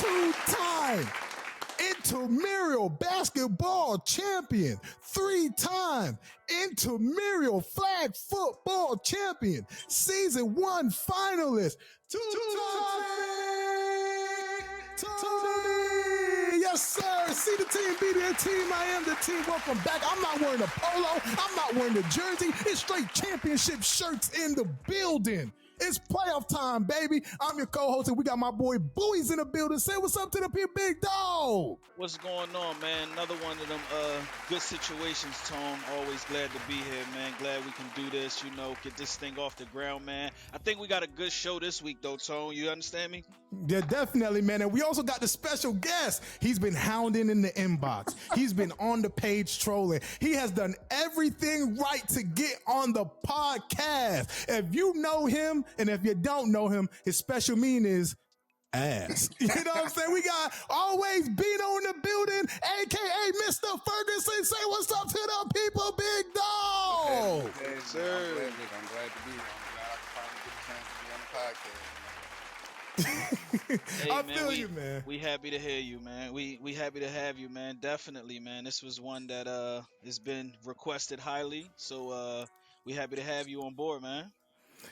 two-time intramural basketball champion, three-time intramural flag football champion, season 1 finalist, two-time Tony. Yes, sir. See the team, be the team. I am the team. Welcome back. I'm not wearing a polo. I'm not wearing a jersey. It's straight championship shirts in the building. It's playoff time, baby. I'm your co-host, and we got my boy Bowie's in the building. Say what's up to the people, big dog. What's going on, man? Another one of them good situations, Tone. Always glad to be here, man. Glad we can do this, get this thing off the ground, man. I think we got a good show this week, though, Tone. You understand me? Yeah, definitely, man. And we also got the special guest. He's been hounding in the inbox. He's been on the page trolling. He has done everything right to get on the podcast. If you know him, and if you don't know him, his special mean is ass. You know what I'm saying? We got always Bino in the building, aka Mr. Ferguson. Say what's up to the people, big dog. Hey, sir. I'm glad to be here. I'm glad I can finally get a chance to be on the podcast. Hey, I man, feel you, man. We happy to hear you, man. We happy to have you, man. Definitely, man. This was one that has been requested highly. So we happy to have you on board, man.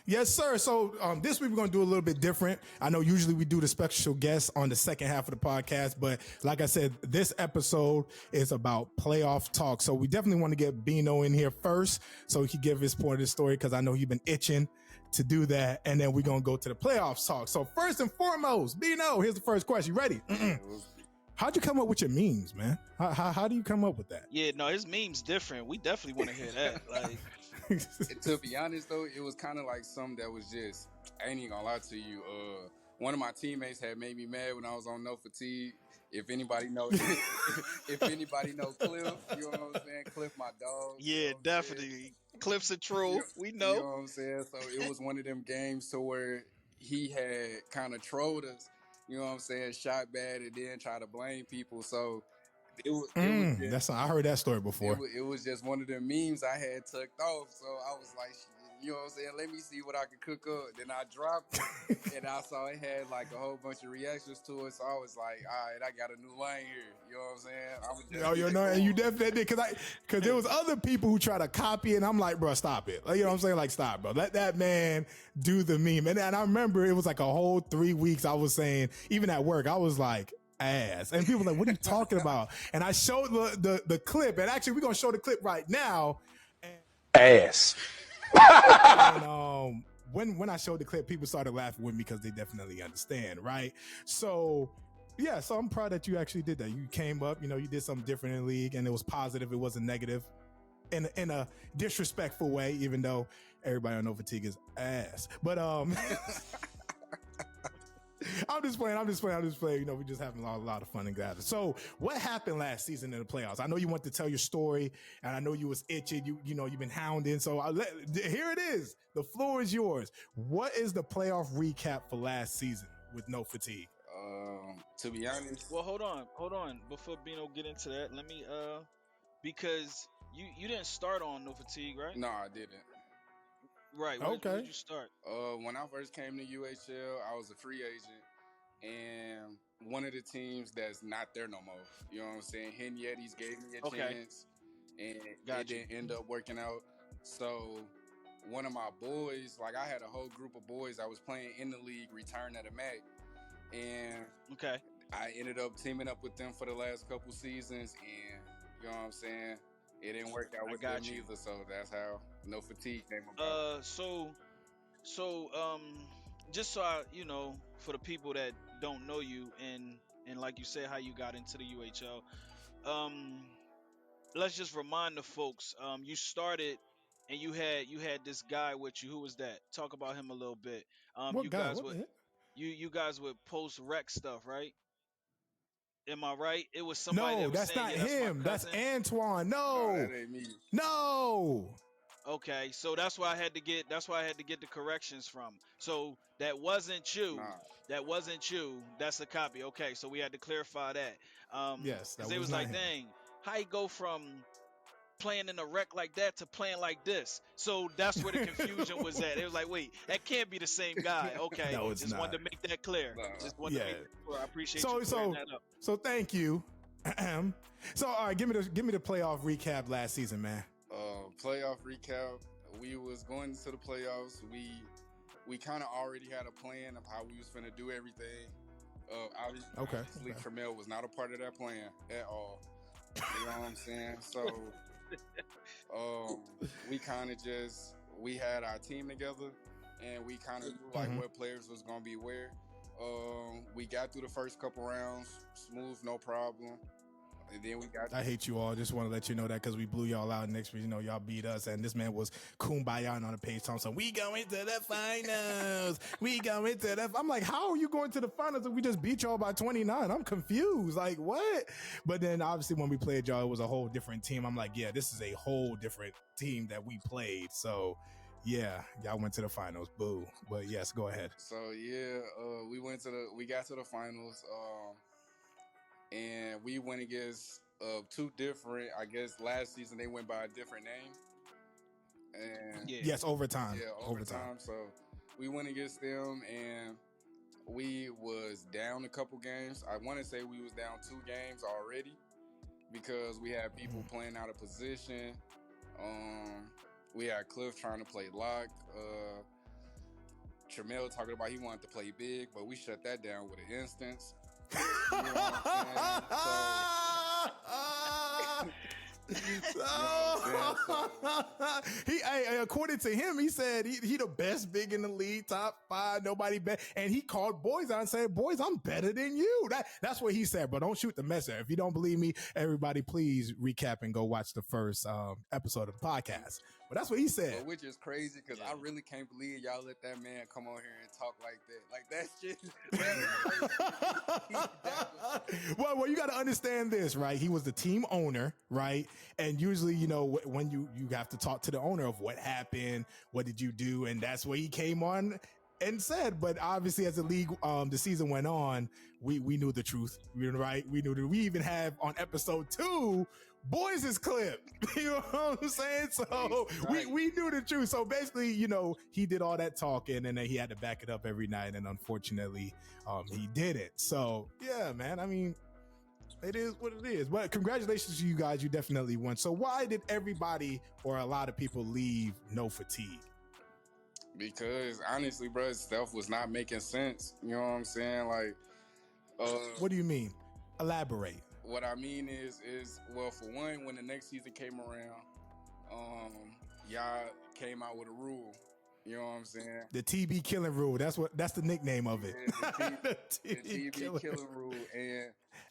Yes, sir. So this week we're going to do a little bit different. I know usually we do the special guests on the second half of the podcast, but like I said, this episode is about playoff talk. So we definitely want to get Bino in here first so he can give his point of the story, because I know he's been itching to do that. And then we're going to go to the playoffs talk. So first and foremost, Bino, here's the first question. You ready? How'd you come up with your memes, man? How do you come up with that? Yeah, no, his meme's different. We definitely want to hear that. Like, To be honest, though, it was kind of like something that was just, I ain't even gonna lie to you. One of my teammates had made me mad when I was on No Fatigue. If anybody knows, if anybody knows Cliff, you know what I'm saying? Cliff, my dog. yeah, definitely. Cliff's a troll. We know. You know what I'm saying? So it was one of them games to where he had kind of trolled us. You know what I'm saying? Shot bad and then try to blame people. So it was just, I heard that story before. It was just one of the memes I had tucked off. So I was like, you know what I'm saying? Let me see what I can cook up. Then I dropped it, and I saw it had like a whole bunch of reactions to it. So I was like, all right, I got a new lane here. You know what I'm saying? And you definitely did, because there was other people who try to copy it, and I'm like, bro, stop it. Like, you know what I'm saying? Like, stop, bro. Let that man do the meme. And I remember it was like a whole 3 weeks I was saying, even at work, I was like, ass. And people were like, what are you talking about? And I showed the clip, and actually we're going to show the clip right now. Ass. And when I showed the clip, people started laughing with me because they definitely understand, right? So yeah, so I'm proud that you actually did that. You came up, you did something different in the league, and it was positive. It wasn't negative in a disrespectful way, even though everybody on No Fatigue is ass. But I'm just playing. We just having a lot of fun and gather. So what happened last season in the playoffs? I know you want to tell your story, and I know you was itching. You've been hounding. So here it is. The floor is yours. What is the playoff recap for last season with No Fatigue? To be honest, Well, hold on. Before Bino get into that, let me because you didn't start on No Fatigue, right? no, I didn't. Right. Where did you start? When I first came to UHL, I was a free agent, and one of the teams that's not there no more. You know what I'm saying? Hen Yetis gave me a chance, and it didn't end up working out. So one of my boys, like I had a whole group of boys that was playing in the league, returned at a MAC, and I ended up teaming up with them for the last couple seasons, and you know what I'm saying? It didn't work out with them either, so that's how No Fatigue came about. Just so for the people that don't know you and like you said, how you got into the UHL, let's just remind the folks, you started and you had this guy with you. Who was that? Talk about him a little bit. You guys would post rec stuff, right? Am I right? It was somebody. No, that was that's saying, not him. That's Antoine. No, that ain't me. No. Okay, so that's why I had to get the corrections from. So that wasn't you. Nah. That wasn't you. That's a copy. Okay, so we had to clarify that. Yes, that they was was not like, him. dang, how you go from playing in a wreck like that to playing like this. So that's where the confusion was at. It was like, wait, that can't be the same guy. Okay, No, it's just not. wanted to make that clear. Just wanted to make that clear. I appreciate you clearing that up. So thank you. So all right, give me the playoff recap last season, man. Playoff recap. We was going into the playoffs. We kind of already had a plan of how we was finna do everything. Obviously, Tremel was not a part of that plan at all. You know what I'm saying? So, we had our team together, and we kind of knew like what players was gonna be where. We got through the first couple rounds, smooth, no problem. And then we got. I hate you all. Just want to let you know that because we blew y'all out. Next week, y'all beat us, and this man was kumbaya on the page. So we going to the finals. We going to the. I'm like, how are you going to the finals if we just beat y'all by 29? I'm confused. Like what? But then obviously when we played y'all, it was a whole different team. I'm like, yeah, this is a whole different team that we played. So. Yeah, y'all went to the finals. Boo. But yes, go ahead. So yeah, we got to the finals. And we went against two different. I guess last season they went by a different name. And yes, overtime. Yeah, overtime. So we went against them, and we was down a couple games. I want to say we was down 2 games already because we had people playing out of position. We had Cliff trying to play lock. Tremel talking about he wanted to play big, but we shut that down with an instance. You know what I'm saying? According to him, he said he the best big in the league, top 5, nobody bet, and he called boys out and said, "Boys, I'm better than you." That's what he said. But don't shoot the messenger. If you don't believe me, everybody, please recap and go watch the first episode of the podcast. But that's what he said. But which is crazy because I really can't believe y'all let that man come on here and talk like that. Like that's just. Well, you got to understand this, right? He was the team owner, right? And usually, when you have to talk to the owner of what happened, what did you do, and that's where he came on and said. But obviously, as the league, the season went on, we knew the truth, right? We knew that. We even have on episode 2. Boys' clip, you know what I'm saying? So right. we knew the truth. So basically, he did all that talking and then he had to back it up every night. And unfortunately, he didn't. So yeah, man, I mean, it is what it is. But congratulations to you guys. You definitely won. So why did everybody or a lot of people leave No Fatigue? Because honestly, bro, stuff was not making sense. You know what I'm saying? Like, what do you mean? Elaborate. What I mean is well, for one, when the next season came around, y'all came out with a rule. You know what I'm saying? The TB killing rule. That's the nickname of it. Yeah, the TB killing rule.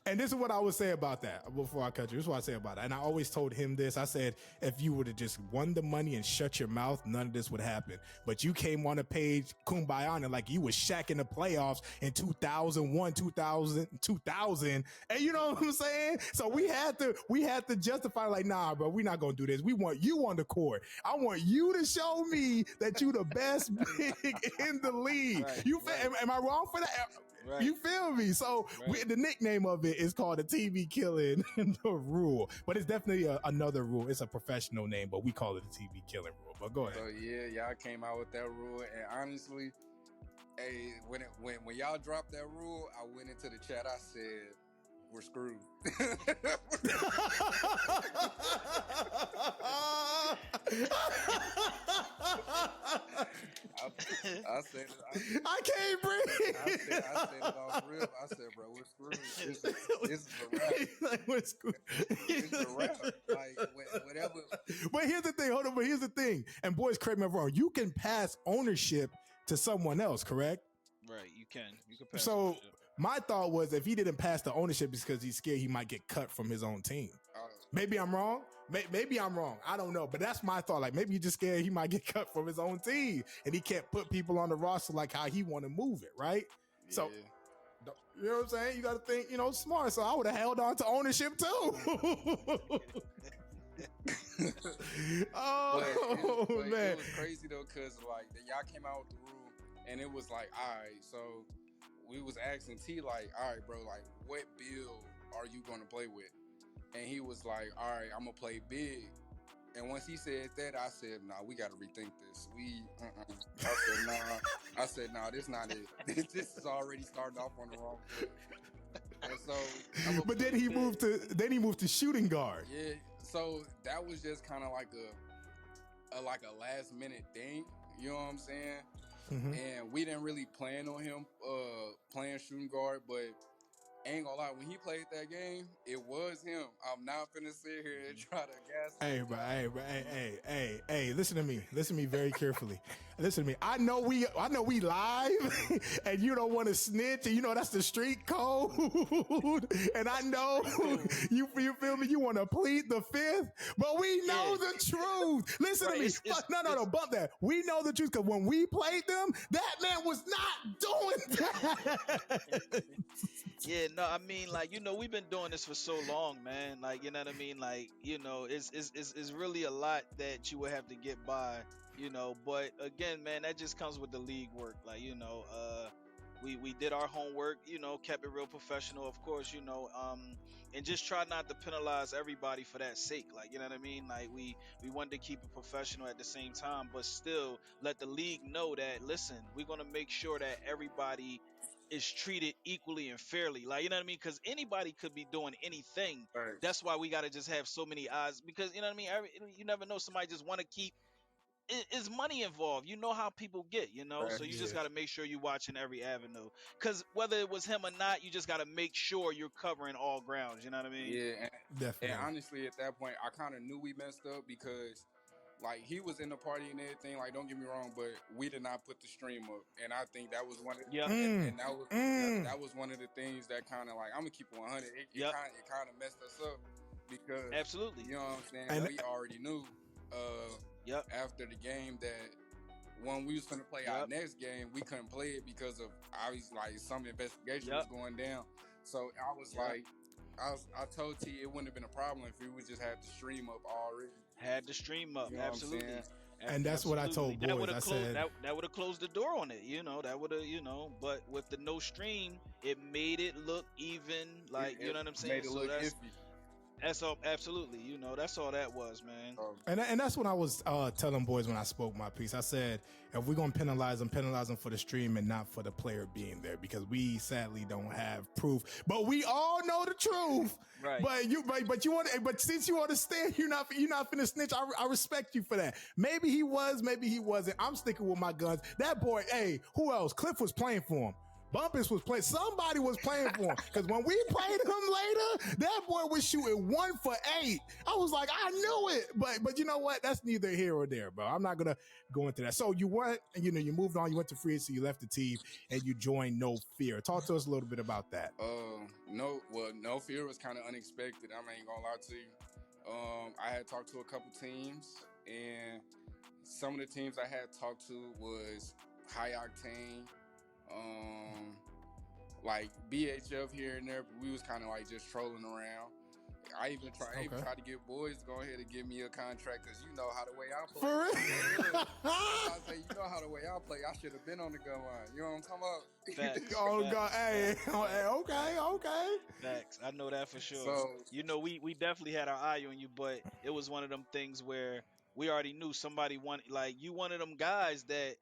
And this is what I would say about that before I cut you. This is what I say about it. And I always told him this. I said, if you would have just won the money and shut your mouth, none of this would happen. But you came on the page, kumbaya, and like you was Shaq in the playoffs in 2001, 2000. And you know what I'm saying? So we had to justify like, nah, bro, we're not going to do this. We want you on the court. I want you to show me that you the best big in the league. Right, am I wrong for that? Right. You feel me? So the nickname of it is called the TV killing the rule, but it's definitely another rule. It's a professional name, but we call it the TV killing rule. But go ahead. So yeah, y'all came out with that rule, and honestly, hey, when y'all dropped that rule, I went into the chat. I said, "We're screwed." I said it. I can't breathe. I said it off real. I said, bro, we're screwed. This is a wrap. Like, we're screwed. It's a wrap. Like, whatever. But here's the thing. Hold on. But here's the thing. And boys, correct me if I'm wrong. You can pass ownership to someone else, correct? Right. You can pass. So ownership. My thought was if he didn't pass the ownership, it's because he's scared he might get cut from his own team. Maybe I'm wrong. Maybe I'm wrong. I don't know. But that's my thought. Like maybe he's just scared he might get cut from his own team and he can't put people on the roster like how he want to move it. Right. Yeah. So, you know what I'm saying? You got to think, smart. So I would have held on to ownership too. But man. It was crazy though. Cause like y'all came out with the rule and it was like, all right, so we was asking T like, all right, bro, like what bill are you going to play with? And he was like, all right, I'm going to play big. And once he said that, I said, "Nah, we got to rethink this. I said, "Nah." I said, "Nah, this not it. This is already starting off on the wrong foot." And so, but then he moved to shooting guard. Yeah. So that was just kind of like a last minute thing. You know what I'm saying? Mm-hmm. And we didn't really plan on him playing shooting guard, but ain't gonna lie, when he played that game, it was him. I'm not finna sit here and try to gas him. Hey, listen to me. Listen to me very carefully. Listen to me. I know we live and you don't want to snitch and you know that's the street code. And I know you feel me, you want to plead the fifth, but we know the truth. Listen to me. No, bump that. We know the truth because when we played them, that man was not doing that. Yeah, no, I mean, like, you know, we've been doing this for so long, man. Like, you know what I mean? Like, you know, it's really a lot that you would have to get by, you know. But again, man, that just comes with the league work. Like, you know, we did our homework, you know, kept it real professional, of course, you know, and just try not to penalize everybody for that sake. Like, you know what I mean? Like, we wanted to keep it professional at the same time, but still let the league know that, listen, we're going to make sure that everybody is treated equally and fairly. Like, you know what I mean? Because anybody could be doing anything. Right. That's why we got to just have so many eyes, because, you know what I mean? You never know, somebody just want to keep, is money involved. You know how people get, you know? Right. So you just got to make sure you're watching every avenue. Because whether it was him or not, you just got to make sure you're covering all grounds. You know what I mean? Yeah, definitely. And honestly, at that point, I kind of knew we messed up because, like, he was in the party and everything. Like, don't get me wrong, but we did not put the stream up, and I think that was one of and that was one of the things that kind of, like, I'm gonna keep it 100. It kind of messed us up because absolutely, you know what I'm saying. And we already knew after the game that when we was gonna play our next game, we couldn't play it because of obviously like some investigation was going down. So I was like, I told T it wouldn't have been a problem if we would just had the stream up already. Had the stream up, you know absolutely. And that's what I told boys. I said that would have closed the door on it, you know. That would have, you know. But with the no stream, it made it look even. Like, you know what I'm saying? Made it look iffy. That's all, absolutely. You know, that's all that was, man. And that's what I was telling boys when I spoke my piece. I said, if we're gonna penalize them for the stream and not for the player being there, because we sadly don't have proof. But we all know the truth. Right. But since you understand, you're not finna snitch. I respect you for that. Maybe he was, maybe he wasn't. I'm sticking with my guns. That boy, hey, who else? Cliff was playing for him. Bumpus was playing. Somebody was playing for him. Because when we played him later, that boy was shooting 1 for 8. I was like, I knew it. But you know what? That's neither here or there, bro. I'm not gonna go into that. So you went, you know, you moved on. You went to free agency. You left the team, and you joined No Fear. Talk to us a little bit about that. No Fear was kind of unexpected. I ain't gonna lie to you. I had talked to a couple teams, and some of the teams I had talked to was High Octane. Like BHF here and there, but we was kind of like just trolling around. I even tried to get boys to go ahead and give me a contract because you know how the way I play. For real? I say, you know how the way I play. I should have been on the gun line. You know what I'm talking about? Oh God, hey, okay. Facts. I know that for sure. So, you know, we definitely had our eye on you, but it was one of them things where we already knew somebody wanted, like, you one of them guys that.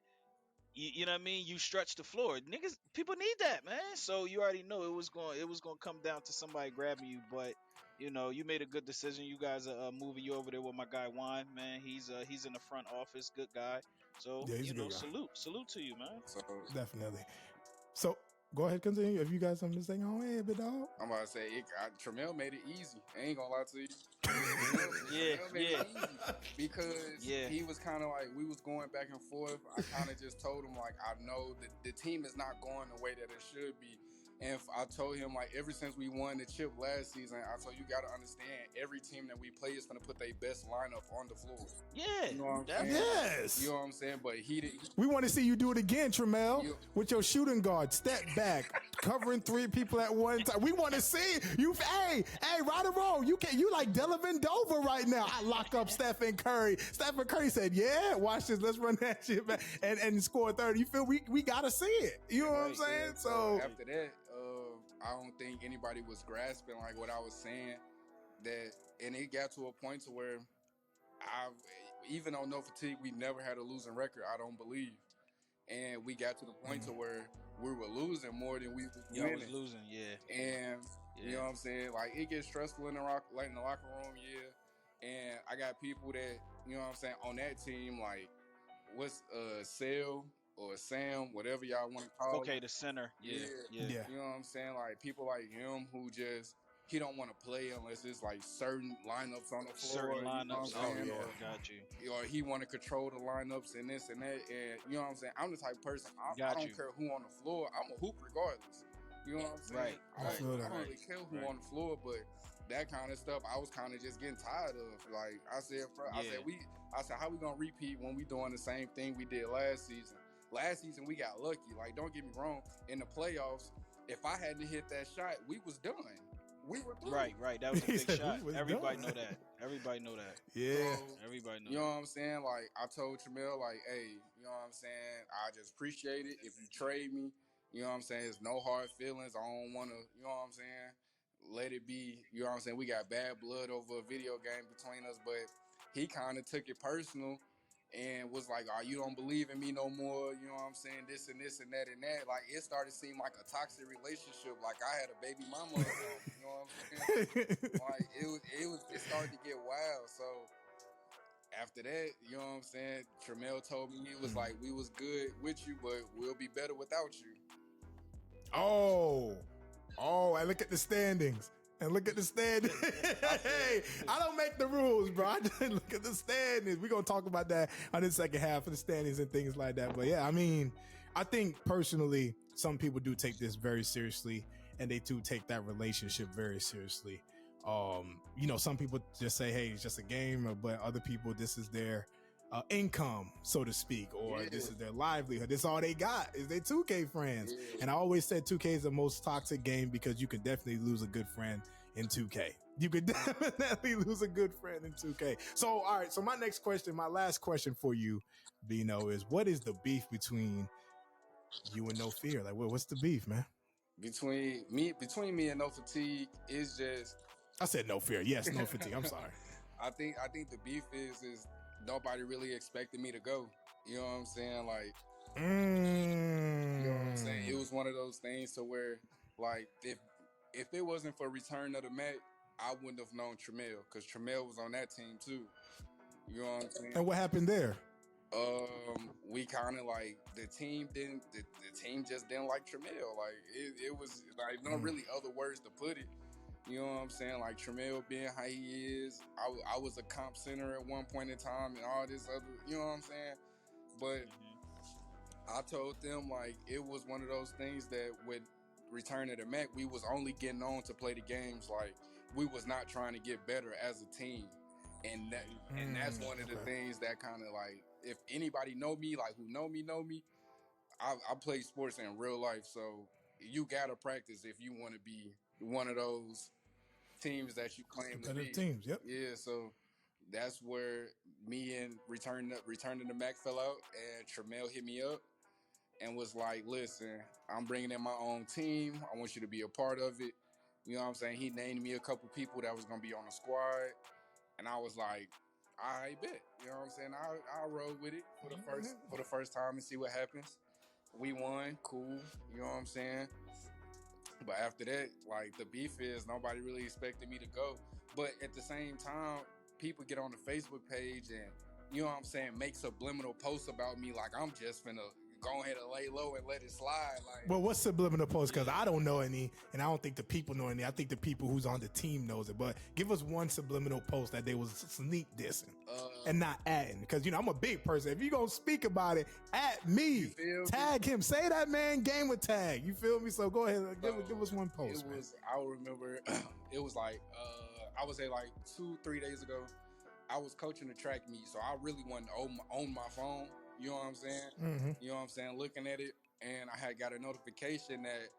You know what I mean? You stretch the floor. Niggas, people need that, man. So you already know it was going to come down to somebody grabbing you. But, you know, you made a good decision. You guys are moving you over there with my guy Juan, man. He's in the front office, good guy. So, yeah, you know, salute to you, man. So, definitely. So go ahead, continue. If you guys something to say, go ahead, big dog. I'm about to say, Tramel made it easy. I ain't gonna lie to you. Tramel made it easy because he was kind of like, we was going back and forth. I kind of just told him, like, I know that the team is not going the way that it should be. And I told him, like, ever since we won the chip last season, I told you got to understand, every team that we play is going to put their best lineup on the floor. Yeah. You know what I'm saying? Yes. You know what I'm saying? But he didn't. We want to see you do it again, Tramel, with your shooting guard. Step back, covering 3 people at one time. We want to see you. Hey, right or wrong, you like Delavan Dover right now. I lock up Stephen Curry. Stephen Curry said, yeah, watch this. Let's run that shit back and score 30. You feel we got to see it. You know what I'm saying? Yeah. So after that, I don't think anybody was grasping like what I was saying. And it got to a point to where I even on no fatigue, we never had a losing record. I don't believe, and we got to the point to where we were losing more than we was Y'all was winning. losing, yeah. And you know what I'm saying? Like it gets stressful in the locker room, yeah. And I got people that, you know what I'm saying, on that team, like what's Sale or Sam, whatever y'all want to call Okay, him. the center. Yeah. Yeah. You know what I'm saying? Like people like him who just he don't want to play unless it's like certain lineups on the floor. Certain You know what lineups. I'm saying? yeah. Got you. Or he want to control the lineups and this and that. And you know what I'm saying? I'm the type of person, I Got don't you. care who on the floor. I'm a hoop regardless. You know what I'm saying? Right. I don't really care who on the floor, but that kind of stuff I was kind of just getting tired of. Like I said, how we gonna repeat when we doing the same thing we did last season? Last season we got lucky. Like don't get me wrong, in the playoffs, if I hadn't hit that shot, we was done. We were through. Right. That was a big shot. Everybody done. know that. Everybody know that. Yeah. So, Everybody know you know that. what I'm saying? Like I told Tramel, like, hey, you know what I'm saying? I just appreciate it. If you trade me, you know what I'm saying? It's no hard feelings. I don't want to, you know what I'm saying? Let it be. You know what I'm saying? We got bad blood over a video game between us, but he kind of took it personal and was like, "Oh, you don't believe in me no more." You know what I'm saying? This and this and that and that. Like it started to seem like a toxic relationship. Like I had a baby mama of him. You know what I'm saying? Like it started to get wild. So after that, you know what I'm saying? Tramel told me, he was like, we was good with you, but we'll be better without you. And look at the standings. Hey, I don't make the rules, bro. I just look at the standings. We're going to talk about that on the second half of the standings and things like that. But yeah, I mean, I think personally, some people do take this very seriously and they do take that relationship very seriously. You know, some people just say, hey, it's just a game, but other people, this is their income, so to speak, or this is their livelihood. This is all they got is their 2K friends. And I always said 2K is the most toxic game because you can definitely lose a good friend in 2K. You could definitely lose a good friend in 2K. So, all right. So my next question, my last question for you, Bino, is what is the beef between you and No Fear? Like, what's the beef, man? Between me and No Fatigue is just. I said No Fear. Yes, No Fatigue. I'm sorry. I think the beef is nobody really expected me to go. You know what I'm saying? Like, you know what I'm saying? It was one of those things to where, like, if it wasn't for Return of the Mac, I wouldn't have known Tramel because Tramel was on that team too. You know what I'm saying? And what happened there? We kind of like the team just didn't like Tramel. Like it was like no really other words to put it. You know what I'm saying? Like Tramel being how he is. I was a comp center at one point in time and all this other, you know what I'm saying? But I told them like it was one of those things that with Return of the Mac, we was only getting on to play the games. Like we was not trying to get better as a team. And that's one of the things that kind of like, if anybody know me, like who know me, I play sports in real life. So you gotta practice if you want to be one of those teams that you claim to be. Teams, yep. Yeah, so that's where me and Return to the Mac fell out, and Tramel hit me up and was like, listen, I'm bringing in my own team. I want you to be a part of it. You know what I'm saying? He named me a couple people that was going to be on the squad. And I was like, I bet. You know what I'm saying? I'll roll with it for the first time and see what happens. We won. Cool. You know what I'm saying? But after that, like, the beef is nobody really expected me to go. But at the same time, people get on the Facebook page and, you know what I'm saying, make subliminal posts about me like I'm just finna go ahead and lay low and let it slide. Like, well, what's subliminal posts? Because I don't know any, and I don't think the people know any. I think the people who's on the team knows it. But give us one subliminal post that they was sneak dissing and not adding. Because, you know, I'm a big person. If you going to speak about it, at me. Tag him. Say that man game with tag. You feel me? So go ahead. Give us one post, man. I remember, it was like, I would say like 2-3 days ago, I was coaching the track meet. So I really wasn't on my phone. You know what I'm saying? You know what I'm saying? Looking at it, and I had got a notification that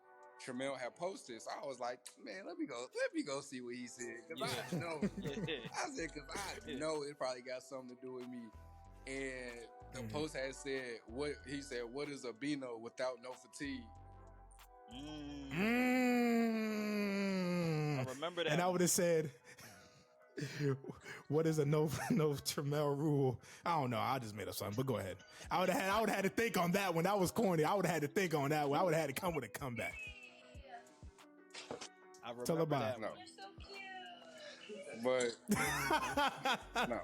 Tramel had posted. So I was like, man, let me go see what he said. Because I know. I said, because I know it probably got something to do with me. And the post had said, what is a Bino without no fatigue? I remember that. And I would have said, What is a no Tremel rule? I don't know. I just made up something, but go ahead. I would have had to think on that one. That was corny. I would have had to think on that one. I would have had to come with a comeback. I remember Tell about that no. one. But no.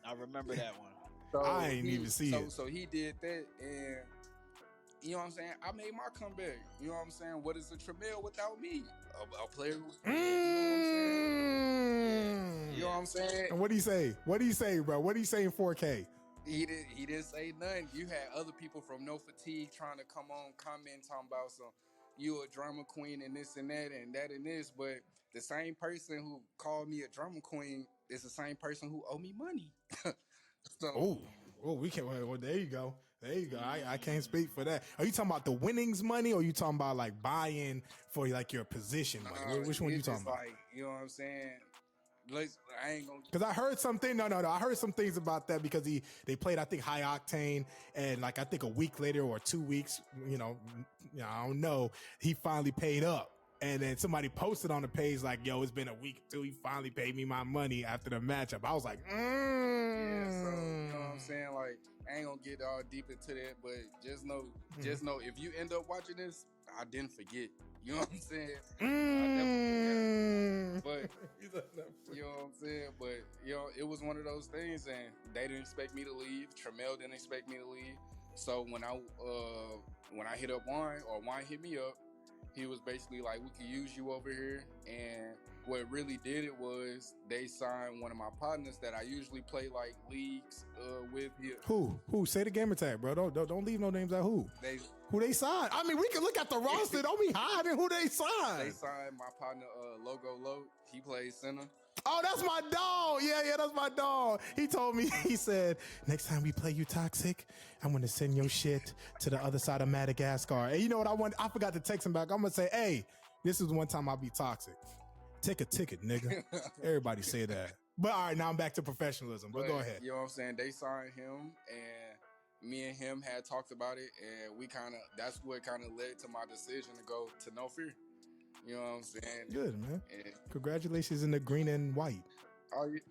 I remember that one. So I ain't even see it. So he did that, and you know what I'm saying? I made my comeback. You know what I'm saying? What is a Tremel without me? A player who, you know what I'm saying? And what do you say? What do you say, bro? What do you say in 4K? He didn't say nothing. You had other people from No Fatigue trying to come on, comment, talking about some, you a drama queen and this and that and that and this, but the same person who called me a drama queen is the same person who owe me money. So, we can't. Well, there you go. There you go. I can't speak for that. Are you talking about the winnings money, or are you talking about like buying for like your position money? Which one are you talking about? Like, you know what I'm saying? I ain't gonna. Because I heard something. No. I heard some things about that because they played, I think, High Octane, and like I think a week later or 2 weeks, I don't know, he finally paid up. And then somebody posted on the page like, "Yo, it's been a week or two. He finally paid me my money after the matchup." I was like, Yeah, so you know what I'm saying? Like, I ain't gonna get all deep into that, but just know if you end up watching this, I didn't forget. You know what I'm saying? I definitely forgot. But you know what I'm saying? But it was one of those things, and they didn't expect me to leave. Tremel didn't expect me to leave. So when I hit up Juan, or Juan hit me up, he was basically like, "We could use you over here." And what really did it was they signed one of my partners that I usually play like leagues with. Who? Say the gamer tag, bro. Don't leave no names out. Who they signed? I mean, we can look at the roster. Don't be hiding who they signed. They signed my partner, Logo Low. He plays center. Oh, that's my dog. Yeah, that's my dog. He told me, he said, "Next time we play you Toxic, I'm going to send your shit to the other side of Madagascar." And you know what I forgot to text him back. I'm going to say, "Hey, this is one time I'll be toxic. Take a ticket, nigga." Everybody say that. But all right, now I'm back to professionalism. But go ahead. You know what I'm saying? They signed him, and me and him had talked about it, and that's what kind of led to my decision to go to No Fear. You know what I'm saying? Good, man. Congratulations in the green and white.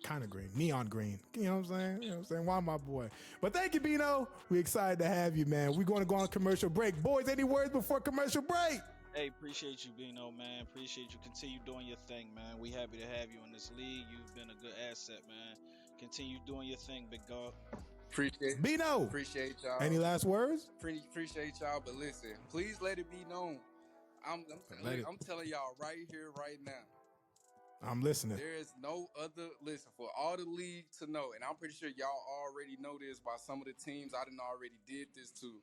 Kind of green. Neon green. You know what I'm saying? Why, my boy? But thank you, Bino. We're excited to have you, man. We're going to go on commercial break. Boys, any words before commercial break? Hey, appreciate you, Bino, man. Appreciate you. Continue doing your thing, man. We happy to have you in this league. You've been a good asset, man. Continue doing your thing, big dog. Appreciate Bino. Appreciate y'all. Any last words? Appreciate y'all, but listen, please let it be known. I'm telling y'all right here, right now. I'm listening. There is no other, listen, for all the league to know, and I'm pretty sure y'all already know this by some of the teams I done already did this to.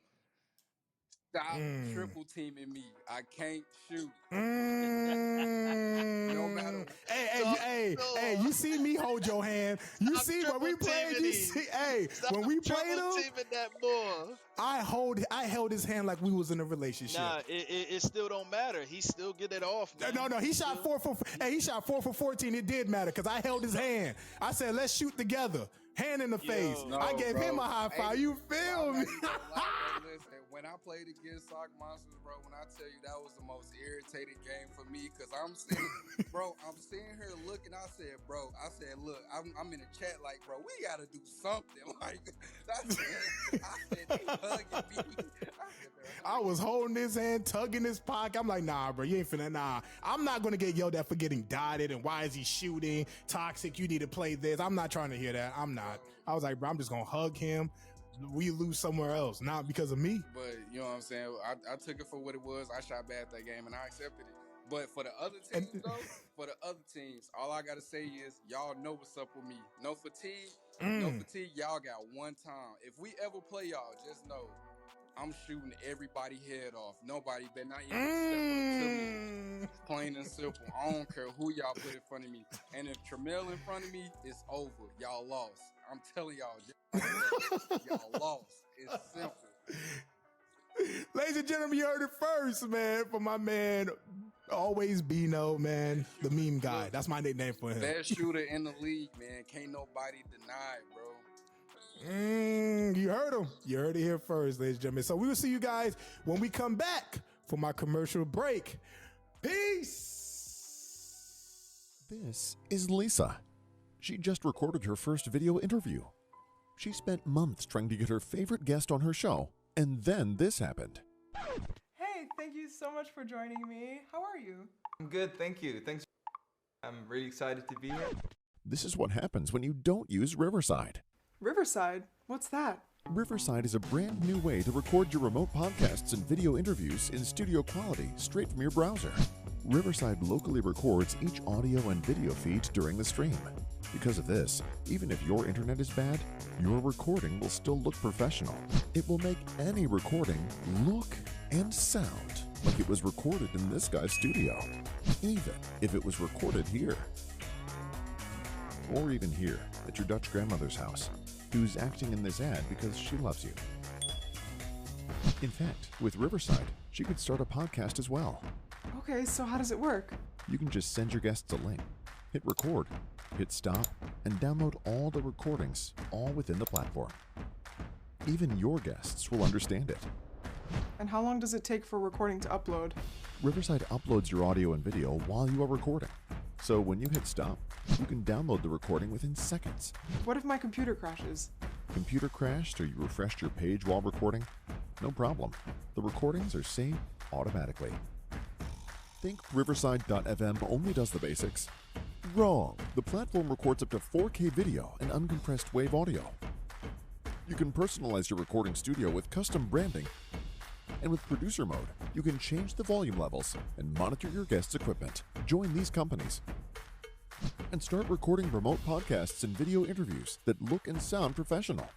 Stop triple teaming me. I can't shoot. No matter. Hey, you see me hold your hand. You see when we played. You see, when we played him, that boy. I held his hand like we was in a relationship. Nah, it still don't matter. He still get it off, man. No, he shot 4 for. He shot 4 for 14. It did matter because I held his hand. I said, "Let's shoot together." Hand in the face. No, I gave him a high five. You feel me? Listen, when I played against Sock Monsters, bro, when I tell you that was the most irritated game for me, because I'm sitting here looking. I said, look, I'm in the chat like, bro, we got to do something. Like, I said, they hugging me. I was holding his hand, tugging his pocket. I'm like, "Nah, bro, you ain't finna, nah. I'm not going to get yelled at for getting dotted and why is he shooting? Toxic, you need to play this." I'm not trying to hear that. I'm not. I was like, "Bro, I'm just going to hug him. We lose somewhere else, not because of me." But you know what I'm saying? I took it for what it was. I shot bad that game and I accepted it. But for the other teams, all I got to say is y'all know what's up with me. No fatigue, y'all got one time. If we ever play y'all, just know I'm shooting everybody head off. Nobody better not even step up to me. It's plain and simple. I don't care who y'all put in front of me. And if Tremel in front of me, it's over. Y'all lost. I'm telling y'all, y'all lost. It's simple. Ladies and gentlemen, you heard it first, man, from my man, always Bino, man, the meme guy. That's my nickname for him. Best shooter in the league, man. Can't nobody deny it, bro. You heard him. You heard it here first, ladies and gentlemen. So we will see you guys when we come back for my commercial break. Peace. This is Lisa. She just recorded her first video interview. She spent months trying to get her favorite guest on her show, and then this happened. Hey, thank you so much for joining me. How are you? I'm good, thank you. Thanks. I'm really excited to be here. This is what happens when you don't use Riverside. Riverside? What's that? Riverside is a brand new way to record your remote podcasts and video interviews in studio quality straight from your browser. Riverside locally records each audio and video feed during the stream. Because of this, even if your internet is bad, your recording will still look professional. It will make any recording look and sound like it was recorded in this guy's studio, even if it was recorded here. Or even here, at your Dutch grandmother's house, who's acting in this ad because she loves you. In fact, with Riverside, she could start a podcast as well. Okay, so how does it work? You can just send your guests a link, hit record, hit stop, and download all the recordings, all within the platform. Even your guests will understand it. And how long does it take for recording to upload? Riverside uploads your audio and video while you are recording. So when you hit stop, you can download the recording within seconds. What if my computer crashes? Computer crashed or you refreshed your page while recording? No problem. The recordings are saved automatically. Think Riverside.fm only does the basics? Wrong. The platform records up to 4K video and uncompressed wave audio. You can personalize your recording studio with custom branding. And with producer mode, you can change the volume levels and monitor your guests' equipment. Join these companies and start recording remote podcasts and video interviews that look and sound professional.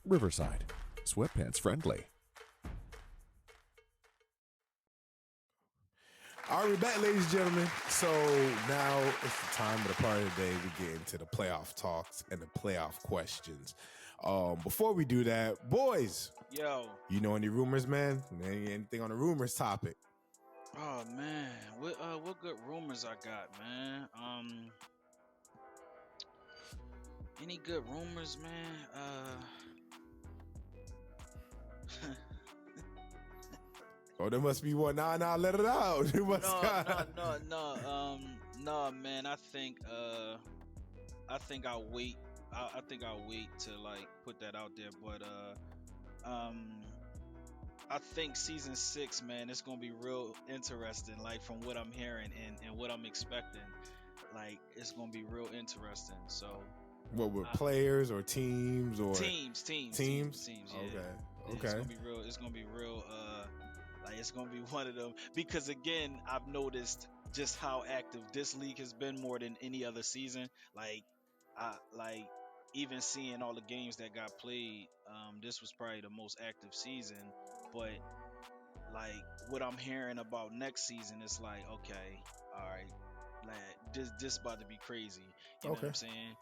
Riverside, sweatpants friendly. All right, we're back, ladies and gentlemen. So now it's the time of the part of the day we get into the playoff talks and the playoff questions. Before we do that, boys, Yo. you know any rumors, man? Anything on the rumors topic? Oh man, what good rumors I got, man? Any good rumors, man? Oh, there must be one. Nah, let it out. There must No, man. I think I'll wait. I think I'll wait to like put that out there. But I think season 6, man, it's gonna be real interesting. Like from what I'm hearing and what I'm expecting, like it's gonna be real interesting. So, what with players or teams or teams? Yeah. Okay. It's gonna be real. Like it's gonna be one of them because again, I've noticed just how active this league has been more than any other season. Like even seeing all the games that got played, this was probably the most active season. But like what I'm hearing about next season, it's like okay, all right, like this about to be crazy. You know what I'm saying?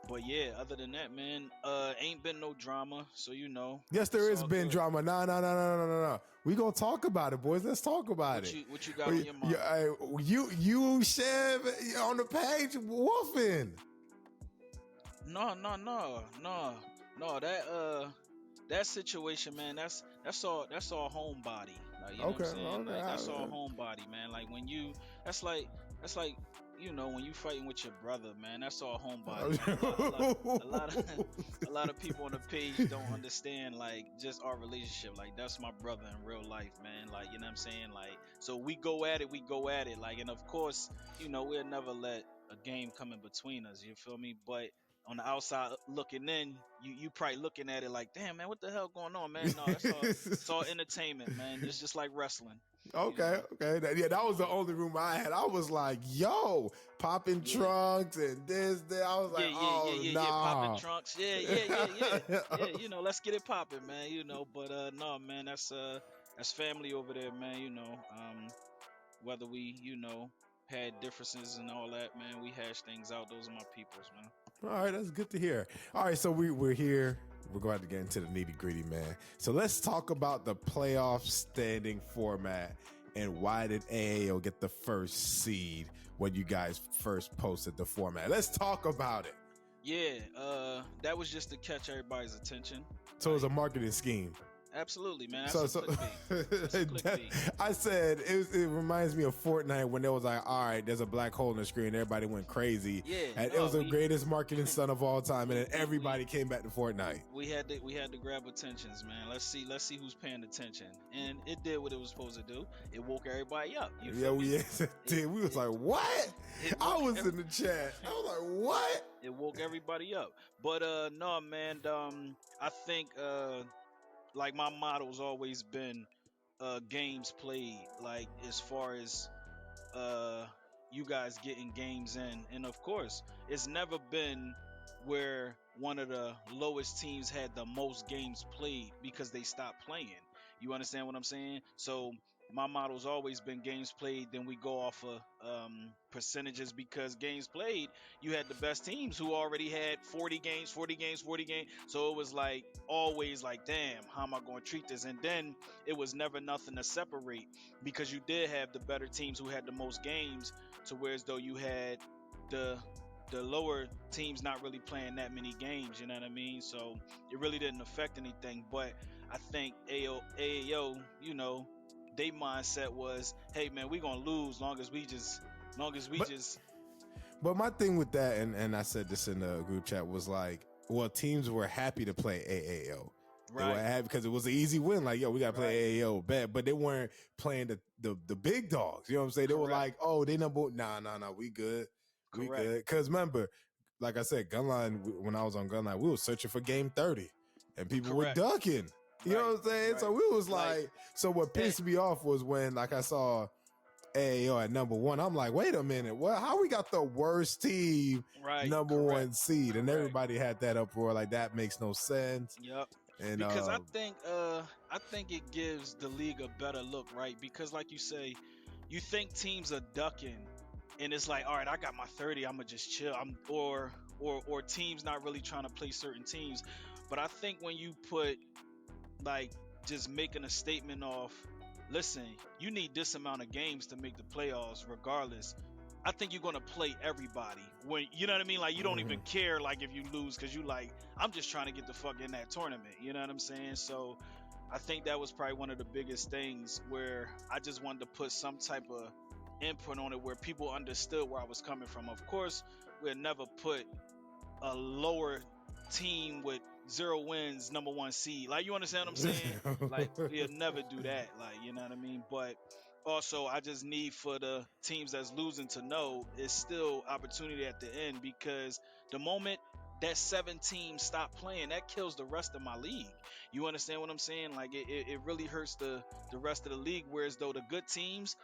But yeah, other than that, man, ain't been no drama, so you know. Yes, there has been drama. No. We gonna talk about it, boys. Let's talk about it. What you got on your mind? You, Chev, on the page, woofing. No. That situation, man. That's all homebody. Like, you know what I'm saying? Like, that's all homebody, man. Like when you, that's like. You know, when you fighting with your brother, man, that's all homebody. A lot of people on the page don't understand, like, just our relationship. Like, that's my brother in real life, man. Like, you know what I'm saying? Like, so we go at it. Like, and of course, you know, we'll never let a game come in between us. You feel me? But on the outside looking in, you probably looking at it like, damn, man, what the hell going on, man? No, it's all entertainment, man. It's just like wrestling. Okay. Yeah, that was the only rumor I had. I was like, yo, popping trunks and this. I was like, yeah, popping trunks. Yeah, you know, let's get it popping, man. You know, but no, man, that's family over there, man. You know, whether we, you know, had differences and all that, man, we hash things out. Those are my peoples, man. All right, that's good to hear. All right, so we're here. We're going to get into the nitty gritty, man. So let's talk about the playoff standing format and why did AAO get the first seed when you guys first posted the format? Let's talk about it. Yeah, that was just to catch everybody's attention. So it was a marketing scheme. Absolutely, man. That's So, some clickbait. That's some clickbait. I said it reminds me of Fortnite when there was like, all right, there's a black hole in the screen. Everybody went crazy. Yeah, And it no, was the greatest marketing stunt of all time. And then everybody came back to Fortnite. we had to grab attentions, man. Let's see who's paying attention, and it did what it was supposed to do. It woke everybody up. You feel me? Did. We was like, what? I was in the chat. I was like, what? It woke everybody up. But no, man. I think like my motto's always been games played. Like as far as uh you guys getting games in, and of course it's never been where one of the lowest teams had the most games played because they stopped playing. You understand what I'm saying? So my model's always been games played, then we go off of percentages, because games played, you had the best teams who already had 40 games, 40 games, 40 games. So it was like always like, damn, how am I going to treat this? And then it was never nothing to separate, because you did have the better teams who had the most games, to whereas though you had the lower teams not really playing that many games, you know what I mean? So it really didn't affect anything. But I think AAO, you know, their mindset was, hey man, we gonna lose long as we just. But my thing with that, and I said this in the group chat, was like, well, teams were happy to play AAO. Right. They were happy because it was an easy win. Like, yo, we gotta play AAO, bet. But they weren't playing the big dogs. You know what I'm saying? They were like, oh, they number nah, we good. We good. Because remember, like I said, Gunline, when I was on Gunline, we were searching for game 30. And people were ducking. You know what I'm saying? So we was like, so what pissed me off was when, like, I saw AAO at number 1. I'm like, wait a minute, what? How we got the worst team number 1 seed? And everybody had that uproar. Like, that makes no sense. Yep. And because I think it gives the league a better look, right? Because like you say, you think teams are ducking, and it's like, all right, I got my 30, I'm gonna just chill. Or teams not really trying to play certain teams. But I think when you put like just making a statement of, listen, you need this amount of games to make the playoffs regardless, I think you're gonna play everybody. When you know what I mean? Like you don't even care like if you lose, because you like, I'm just trying to get the fuck in that tournament. You know what I'm saying? So I think that was probably one of the biggest things where I just wanted to put some type of input on it where people understood where I was coming from. Of course, we'll never put a lower team with 0 wins number 1 seed. Like, you understand what I'm saying? Like, we'll never do that. Like, you know what I mean? But also, I just need for the teams that's losing to know it's still opportunity at the end, because the moment that 7 teams stop playing, that kills the rest of my league. You understand what I'm saying? Like, it really hurts the rest of the league, whereas though the good teams,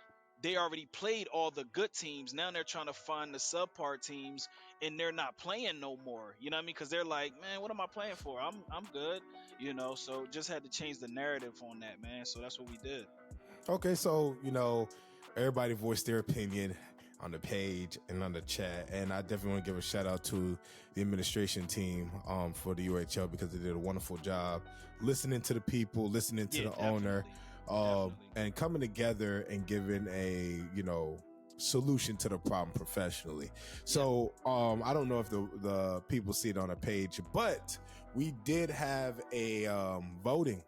they already played all the good teams. Now they're trying to find the subpar teams, and they're not playing no more. You know what I mean? Because they're like, man, what am I playing for? I'm good. You know, so just had to change the narrative on that, man. So that's what we did. Okay, so, you know, everybody voiced their opinion on the page and on the chat, and I definitely want to give a shout out to the administration team for the UHL, because they did a wonderful job listening to the people, listening to the owner, and coming together and giving a, you know, solution to the problem professionally. So I don't know if the people see it on the page, but we did have a voting.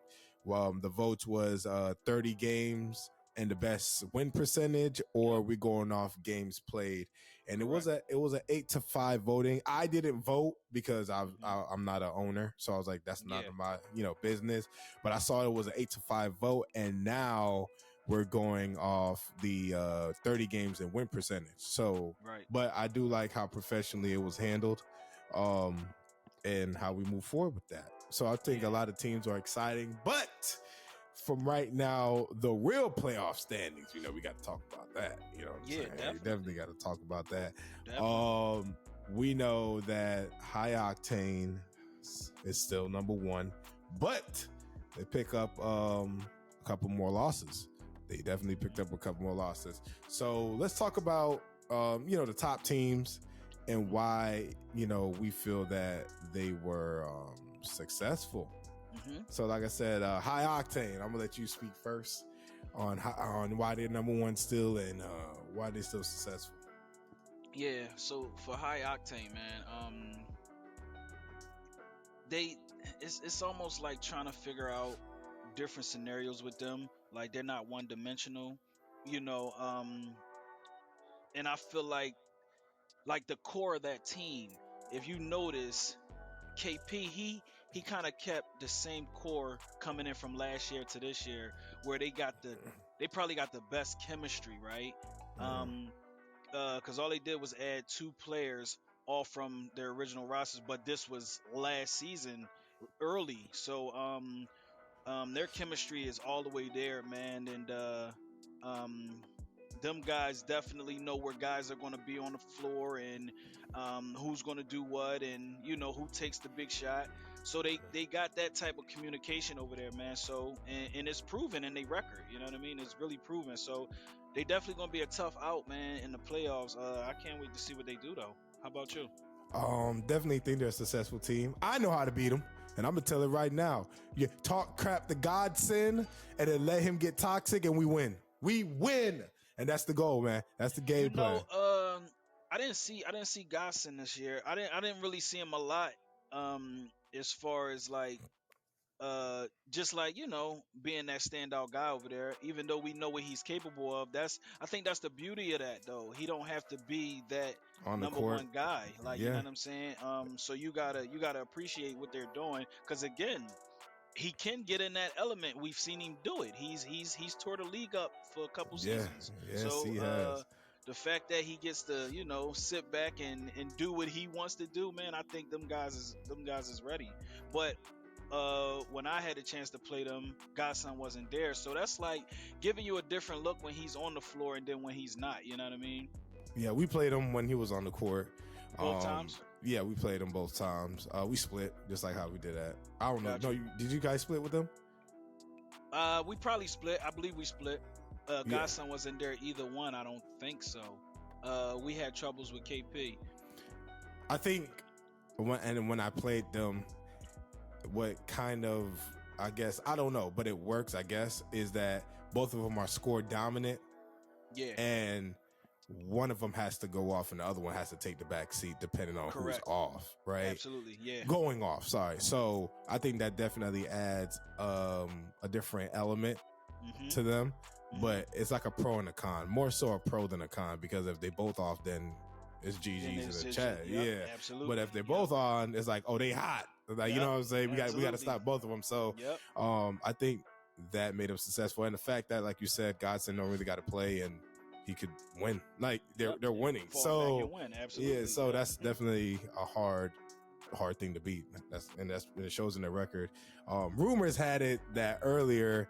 The votes was 30 games and the best win percentage, or we going off games played. And it was an 8-5 voting. I didn't vote because I'm not an owner, so I was like, that's not my business. But I saw it was an 8-5 vote, and now we're going off the 30 games and win percentage. So, but I do like how professionally it was handled, and how we move forward with that. So I think a lot of teams are exciting, but from right now, the real playoff standings, you know, we got to talk about that. You know what I'm saying? Definitely. We definitely got to talk about that. Definitely. We know that High Octane is still number 1, but they pick up a couple more losses. They definitely picked up a couple more losses. So let's talk about, the top teams and why, we feel that they were successful. So like I said, High Octane, I'm gonna let you speak first on why they're number 1 still, and why they're still successful. Yeah, so for High Octane, man, it's almost like trying to figure out different scenarios with them. Like they're not one dimensional, you know. And I feel like the core of that team. If you notice, KP he kind of kept the same core coming in from last year to this year, where they probably got the best chemistry, right? Because all they did was add 2 players, all from their original rosters, but this was last season early, so their chemistry is all the way there, man, and um, them guys definitely know where guys are going to be on the floor and who's going to do what, and you know who takes the big shot. So they got that type of communication over there, man. So and it's proven in their record. You know what I mean? It's really proven. So they definitely going to be a tough out, man, in the playoffs. I can't wait to see what they do, though. How about you? Definitely think they're a successful team. I know how to beat them, and I'm gonna tell it right now. You talk crap to Godson, and then let him get toxic, and we win. We win, and that's the goal, man. That's the game plan. I didn't see Godson this year. I didn't really see him a lot. As far as like just like being that standout guy over there, even though we know what he's capable of. I think that's the beauty of that, though. He don't have to be that On the number court. one guy, like you know what I'm saying. So you gotta appreciate what they're doing, because again, he can get in that element. We've seen him do it. He's tore the league up for a couple seasons. Yes, So he has. the fact that he gets to sit back and do what he wants to do, man, I think them guys is ready. But when I had a chance to play them, Godson wasn't there, so that's like giving you a different look when he's on the floor and then when he's not. You know what I mean? Yeah, we played him when he was on the court. Both times? Yeah, we played him both times. We split, just like how we did that. I don't know. Gotcha. No, did you guys split with them? We probably split. I believe we split. Godson wasn't there either one. I don't think so. We had troubles with KP. I think when I played them, what kind of, I guess, I don't know, but it works, I guess, is that both of them are score dominant. Yeah. And one of them has to go off and the other one has to take the back seat depending on who's off, right? Absolutely, yeah. Going off, sorry. So I think that definitely adds a different element to them. But it's like a pro and a con. More so a pro than a con, because if they both off, then it's GG's in the chat. Yeah. Absolutely. But if they're both on, it's like, oh, they hot. Like, you know what I'm saying? We got to stop both of them. So I think that made them successful. And the fact that, like you said, Godson don't really got to play and he could win. Like they're winning. So win. Absolutely. Yeah, so that's definitely a hard thing to beat. It shows in the record. Rumors had it that earlier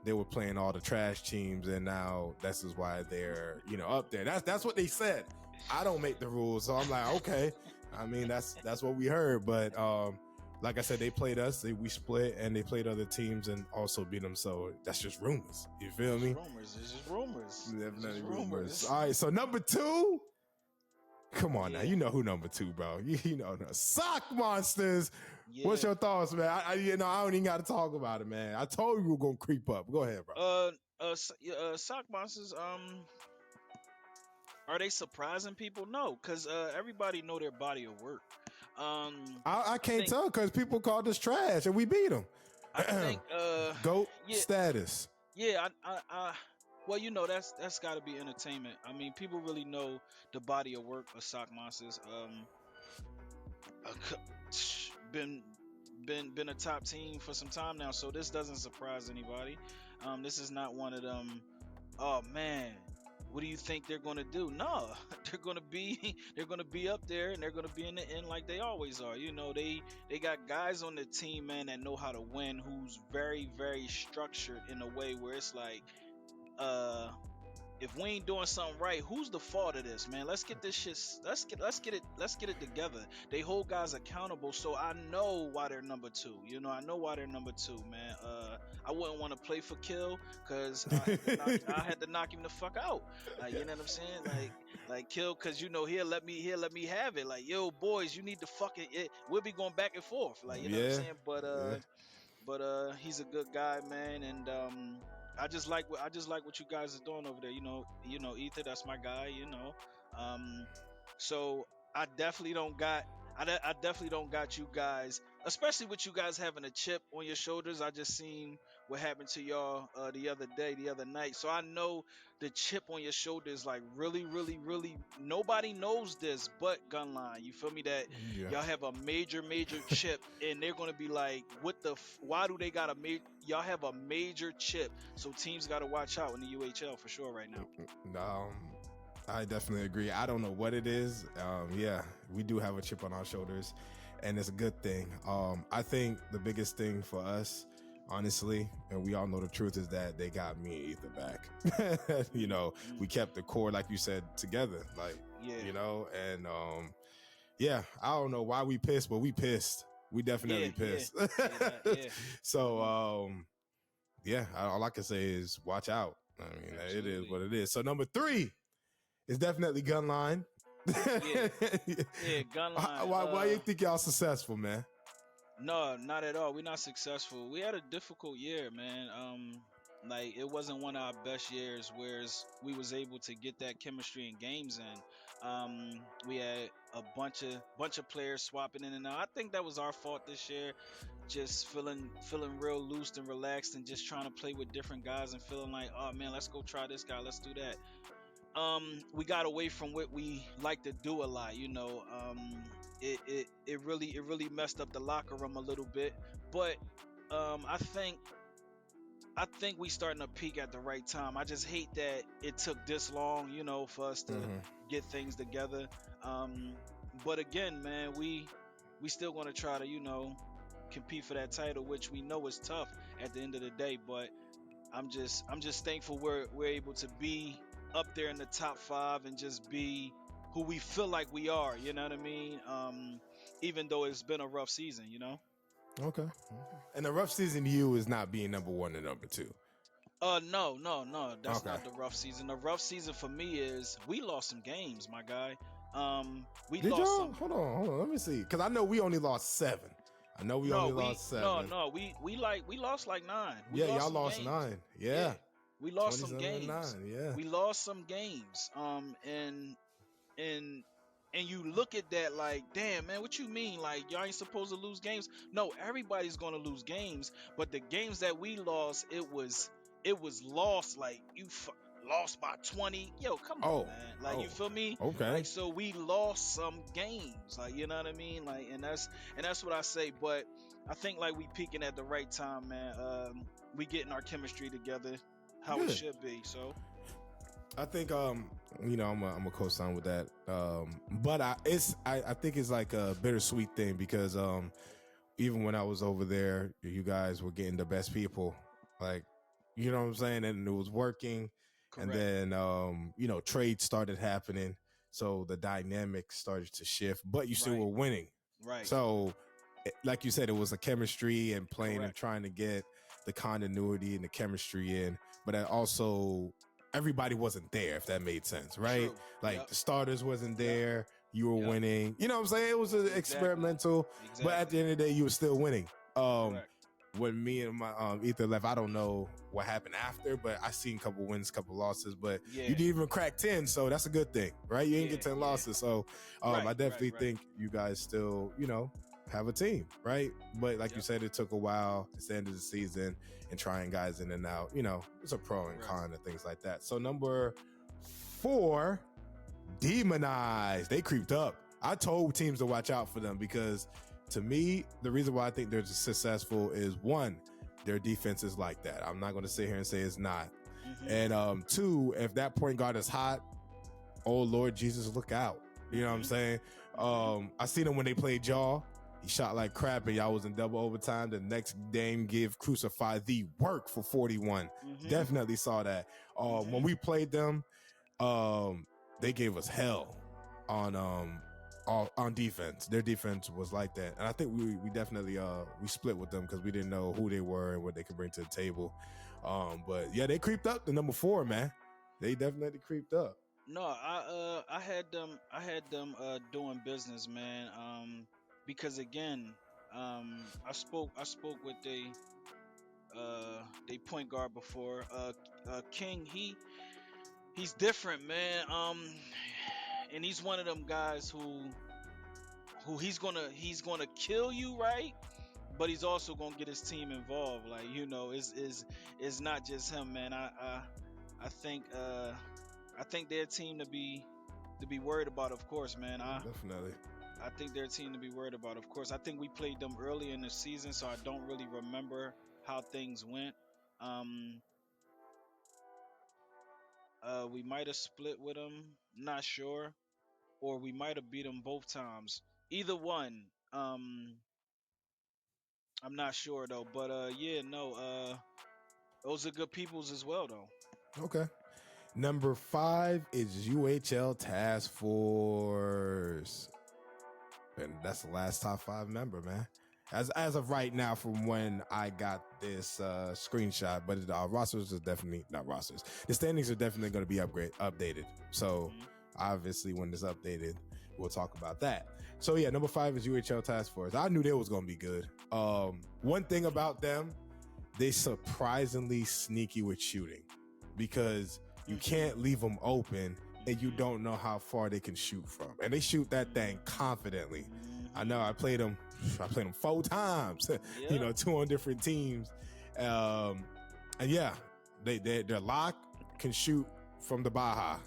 they were playing all the trash teams, and now this is why they're up there. That's what they said. I don't make the rules, so I'm like, okay. I mean, that's what we heard, but like I said, they played us, we split, and they played other teams and also beat them. So that's just rumors. You feel me? It's just rumors. Definitely rumors. All right, so number 2. Come on now, you know who number 2, bro. You know the Sock Monsters. Yeah. What's your thoughts, man? I don't even got to talk about it, man. I told you we were gonna creep up. Go ahead, bro. Sock Monsters. Are they surprising people? No, because everybody know their body of work. I can't tell because people called us trash and we beat them. I think GOAT status. Yeah, I well, that's got to be entertainment. I mean, people really know the body of work of Sock Monsters. Been a top team for some time now, so this doesn't surprise anybody. This is not one of them. Oh man, what do you think they're gonna do? No, they're gonna be up there, and they're gonna be in the end like they always are. They got guys on the team, man, that know how to win, who's very, very structured in a way where it's like, if we ain't doing something right, who's the fault of this, man? Let's get this shit. Let's get it together. They hold guys accountable, so I know why they're number 2. I know why they're number 2, man. I wouldn't want to play for Kill because I had to knock him the fuck out. Like, you know what I'm saying? Like Kill, because he'll let me have it. Like, yo, boys, you need to fucking it. We'll be going back and forth. Like, you know what I'm saying? But he's a good guy, man, and I just like what you guys are doing over there. Ether, that's my guy. So I definitely don't got you guys especially with you guys having a chip on your shoulders. I just seen what happened to y'all the other night. So I know the chip on your shoulder is like really, really, really. Nobody knows this but Gunline. You feel me? That Yeah. y'all have a major, major chip, and they're gonna be like, "What the? Why do they got a major? Y'all have a major chip, so teams got to watch out in the UHL for sure right now." I definitely agree. I don't know what it is. Yeah, we do have a chip on our shoulders, and it's a good thing. I think the biggest thing for us, honestly, and we all know the truth, is that they got me and Ether back. You know, we kept the core, like you said, together. Like, you know, and yeah, I don't know why we pissed, but we pissed. We definitely pissed. So, yeah, all I can say is watch out. I mean, Absolutely. It is what it is. So number 3 is definitely Gunline. Yeah, Gunline. Why you think y'all successful, man? No, not at all. We're not successful. We had a difficult year, man. Like it wasn't one of our best years, whereas we was able to get that chemistry in games in. We had a bunch of players swapping in and out. I think that was our fault this year. Just feeling real loose and relaxed and just trying to play with different guys and feeling like, oh man, let's go try this guy, let's do that. We got away from what we like to do a lot, you know. It really messed up the locker room a little bit, but I think we starting to peak at the right time. I just hate that it took this long, you know, for us to get things together. But again, man, we still going to try to, you know, compete for that title, which we know is tough at the end of the day. But I'm just thankful we're able to be up there in the top 5 and just be who we feel like we are. You know what I mean? Even though it's been a rough season, you know. Okay. And the rough season to you is not being number 1 and number 2. No. That's not the rough season. The rough season for me is we lost some games, my guy. We Did lost y'all? some. Hold on. Let me see. Because I know we only lost 7. I know we only lost 7. No. We lost like 9. Y'all lost games. 9. Yeah. We lost some games. 9. Yeah. We lost some games. And you look at that like, damn, man, what you mean? Like, y'all ain't supposed to lose games? No, everybody's gonna lose games, but the games that we lost, it was lost like you lost by 20. Yo, come on, man. Like, you feel me? Okay. Like, so we lost some games. Like, you know what I mean? Like, and that's what I say. But I think like we peaking at the right time, man. We getting our chemistry together how it should be. So I think you know, I'm a co-sign with that. But I think it's like a bittersweet thing because even when I was over there, you guys were getting the best people, like, you know what I'm saying, and it was working. Correct. And then you know, trades started happening, so the dynamics started to shift. But you still were winning, right? So, like you said, it was a chemistry and playing and trying to get the continuity and the chemistry in, but also everybody wasn't there, if that made sense, right? True. Like the starters wasn't there. You were winning. You know what I'm saying? It was an experimental, but at the end of the day, you were still winning. When me and my Ether left, I don't know what happened after, but I seen a couple wins, couple losses, but you didn't even crack 10, so that's a good thing, right? You didn't get 10 losses, so I definitely think you guys still, you know, have a team, right? But like you said, it took a while. It's the end of the season and trying guys in and out. You know, it's a pro and con and things like that. So number 4, Demonized. They creeped up. I told teams to watch out for them because to me, the reason why I think they're successful is 1, their defense is like that. I'm not going to sit here and say it's not. And 2, if that point guard is hot, oh Lord Jesus, look out. You know what I'm saying? I seen him when they played y'all. He shot like crap and y'all was in double overtime. The next game give Crucify the work for 41. Definitely saw that. When we played them, they gave us hell on defense. Their defense was like that. And I think we definitely we split with them because we didn't know who they were and what they could bring to the table. But yeah, they creeped up to number 4, man. They definitely creeped up. No, I had them doing business, man. Because again, I spoke with they point guard before. King, he's different, man. And he's one of them guys who he's gonna kill you, right? but he's also gonna get his team involved. Like, you know, it's not just him, man. I think I think they're a team to be worried about, of course, man. Definitely. I think they're a team to be worried about, of course. I think we played them early in the season, so I don't really remember how things went. Um, we might have split with them, not sure, or we might have beat them both times. Either one. I'm not sure though, but yeah, no, those are good peoples as well, though. Okay. Number 5 is UHL Task Force. And that's the last top 5 member, man. As of right now, from when I got this screenshot, but the rosters are definitely not rosters. The standings are definitely going to be updated. So obviously, when it's updated, we'll talk about that. So yeah, number 5 is UHL Task Force. I knew they was going to be good. One thing about them, they surprisingly sneaky with shooting, because you can't leave them open and you don't know how far they can shoot from. And they shoot that thing confidently. I know I played them 4 times, you know, 2 on different teams. And yeah, their lock can shoot from the Baja.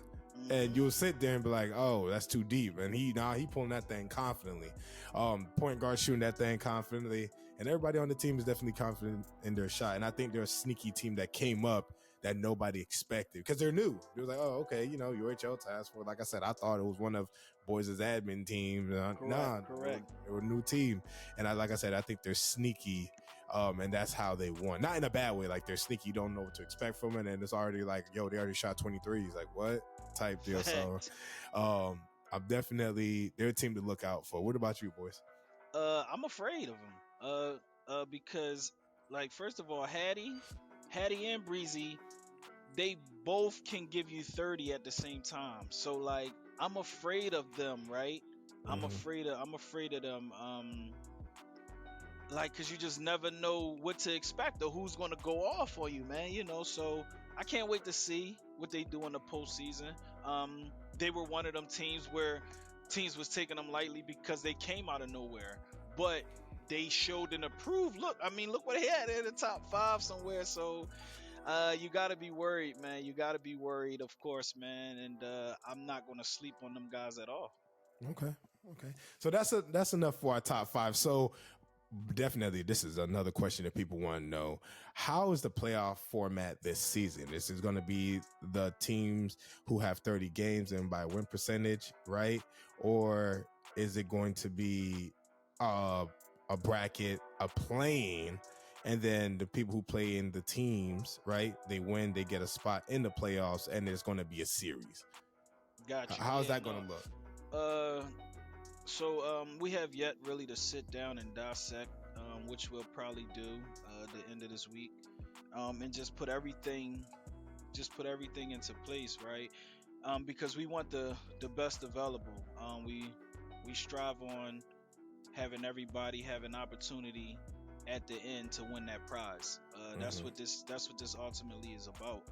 And you'll sit there and be like, oh, that's too deep. And he pulling that thing confidently. Point guard shooting that thing confidently. And everybody on the team is definitely confident in their shot. And I think they're a sneaky team that came up that nobody expected, because they're new. It was like, oh, okay, you know, UHL Task Force. Like I said, I thought it was one of Boys' admin teams. Correct. They were a new team. And like I said, I think they're sneaky. And that's how they won. Not in a bad way. Like, they're sneaky. You don't know what to expect from it. And it's already like, yo, they already shot 23. He's like, what? Type deal. So I'm definitely, they're a team to look out for. What about you, boys? I'm afraid of them. Because, like, first of all, Hattie and Breezy, they both can give you 30 at the same time. So, like, I'm afraid of them, right? I'm afraid of them. Like, cause you just never know what to expect or who's gonna go off on you, man. You know, so I can't wait to see what they do in the postseason. They were one of them teams where teams was taking them lightly because they came out of nowhere, but they showed and approved. Look what they had in the top 5 somewhere. So you gotta be worried, man. You gotta be worried, of course, man. And I'm not gonna sleep on them guys at all. Okay. So that's enough for our top 5. So definitely, this is another question that people want to know. How is the playoff format this season? This is going to be the teams who have 30 games and by win percentage, right? Or is it going to be a bracket, a play-in, and then the people who play in the teams, right? They win, they get a spot in the playoffs, and there's going to be a series. Gotcha. How's that going to look? So we have yet really to sit down and dissect, which we'll probably do the end of this week, and just put everything into place, right? Because we want the best available. We strive on having everybody have an opportunity at the end to win that prize. That's what this ultimately is about.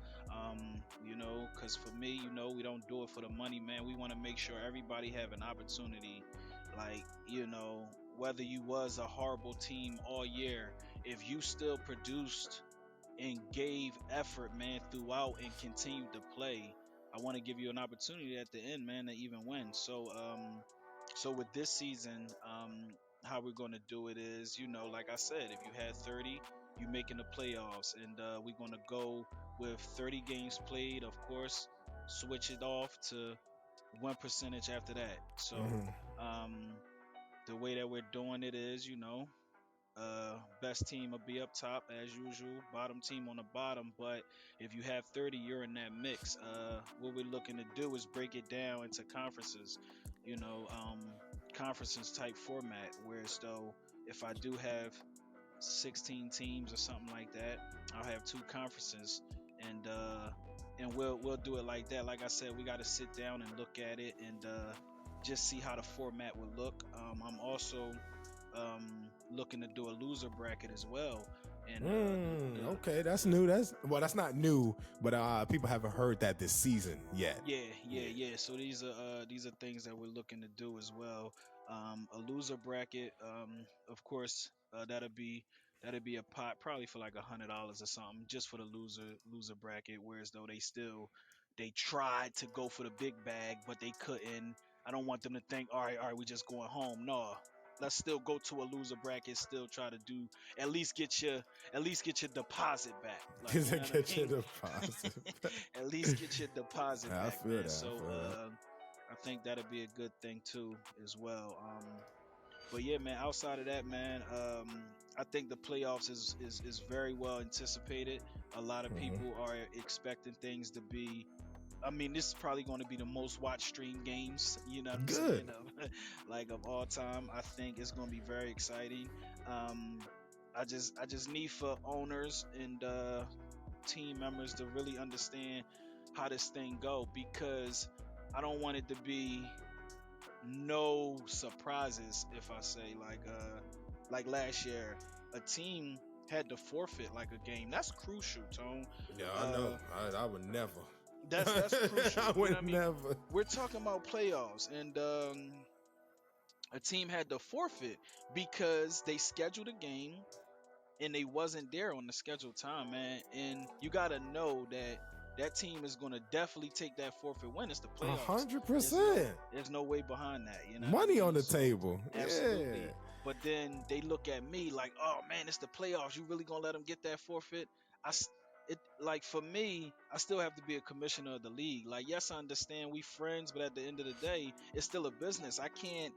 You know, because for me, you know, we don't do it for the money, man. We want to make sure everybody have an opportunity. Like, you know, whether you was a horrible team all year, if you still produced and gave effort, man, throughout and continued to play, I want to give you an opportunity at the end, man, to even win. So with this season, how we're going to do it is, you know, like I said, if you had 30, you making the playoffs, and we're going to go with 30 games played, of course, switch it off to win percentage after that. So the way that we're doing it is, you know, best team will be up top as usual, bottom team on the bottom. But if you have 30, you're in that mix. What we're looking to do is break it down into conferences, you know, conferences type format, whereas though if I do have 16 teams or something like that, I'll have 2 conferences, and we'll do it like that. Like I said, we got to sit down and look at it and just see how the format would look. I'm also looking to do a loser bracket as well. And okay, that's new. That's not new, but people haven't heard that this season yet. Yeah. So these are things that we're looking to do as well. A loser bracket, of course, that'll be a pot probably for like $100 or something just for the loser bracket. Whereas though they tried to go for the big bag, but they couldn't. I don't want them to think, all right, we just going home. No, let's still go to a loser bracket. Still try to do at least get your deposit back. Like, you know what I Get your mean? deposit. At least get your deposit I back, feel man. that. So I feel that. I think that'll be a good thing too, as well. But yeah, man. Outside of that, man, I think the playoffs is very well anticipated. A lot of Mhm. people are expecting things to be. I mean, this is probably going to be the most watched stream games. You know what I'm Good. saying? Like of all time. I think it's going to be very exciting. Um, I just need for owners and team members to really understand how this thing go, because I don't want it to be no surprises. If I say like last year, a team had to forfeit like a game. That's crucial, Tone. Yeah, I know. I would never. That's crucial. I You know would what I mean? never. We're talking about playoffs, and a team had to forfeit because they scheduled a game and they wasn't there on the scheduled time, man. And you gotta know that that team is gonna definitely take that forfeit win. It's the playoffs. 100%. There's no way behind that. You know, Money what I mean? on the So, table. absolutely. Yeah. But then they look at me like, oh man, it's the playoffs. You really gonna let them get that forfeit? It like for me, I still have to be a commissioner of the league. Like, yes, I understand we friends, but at the end of the day, it's still a business. I can't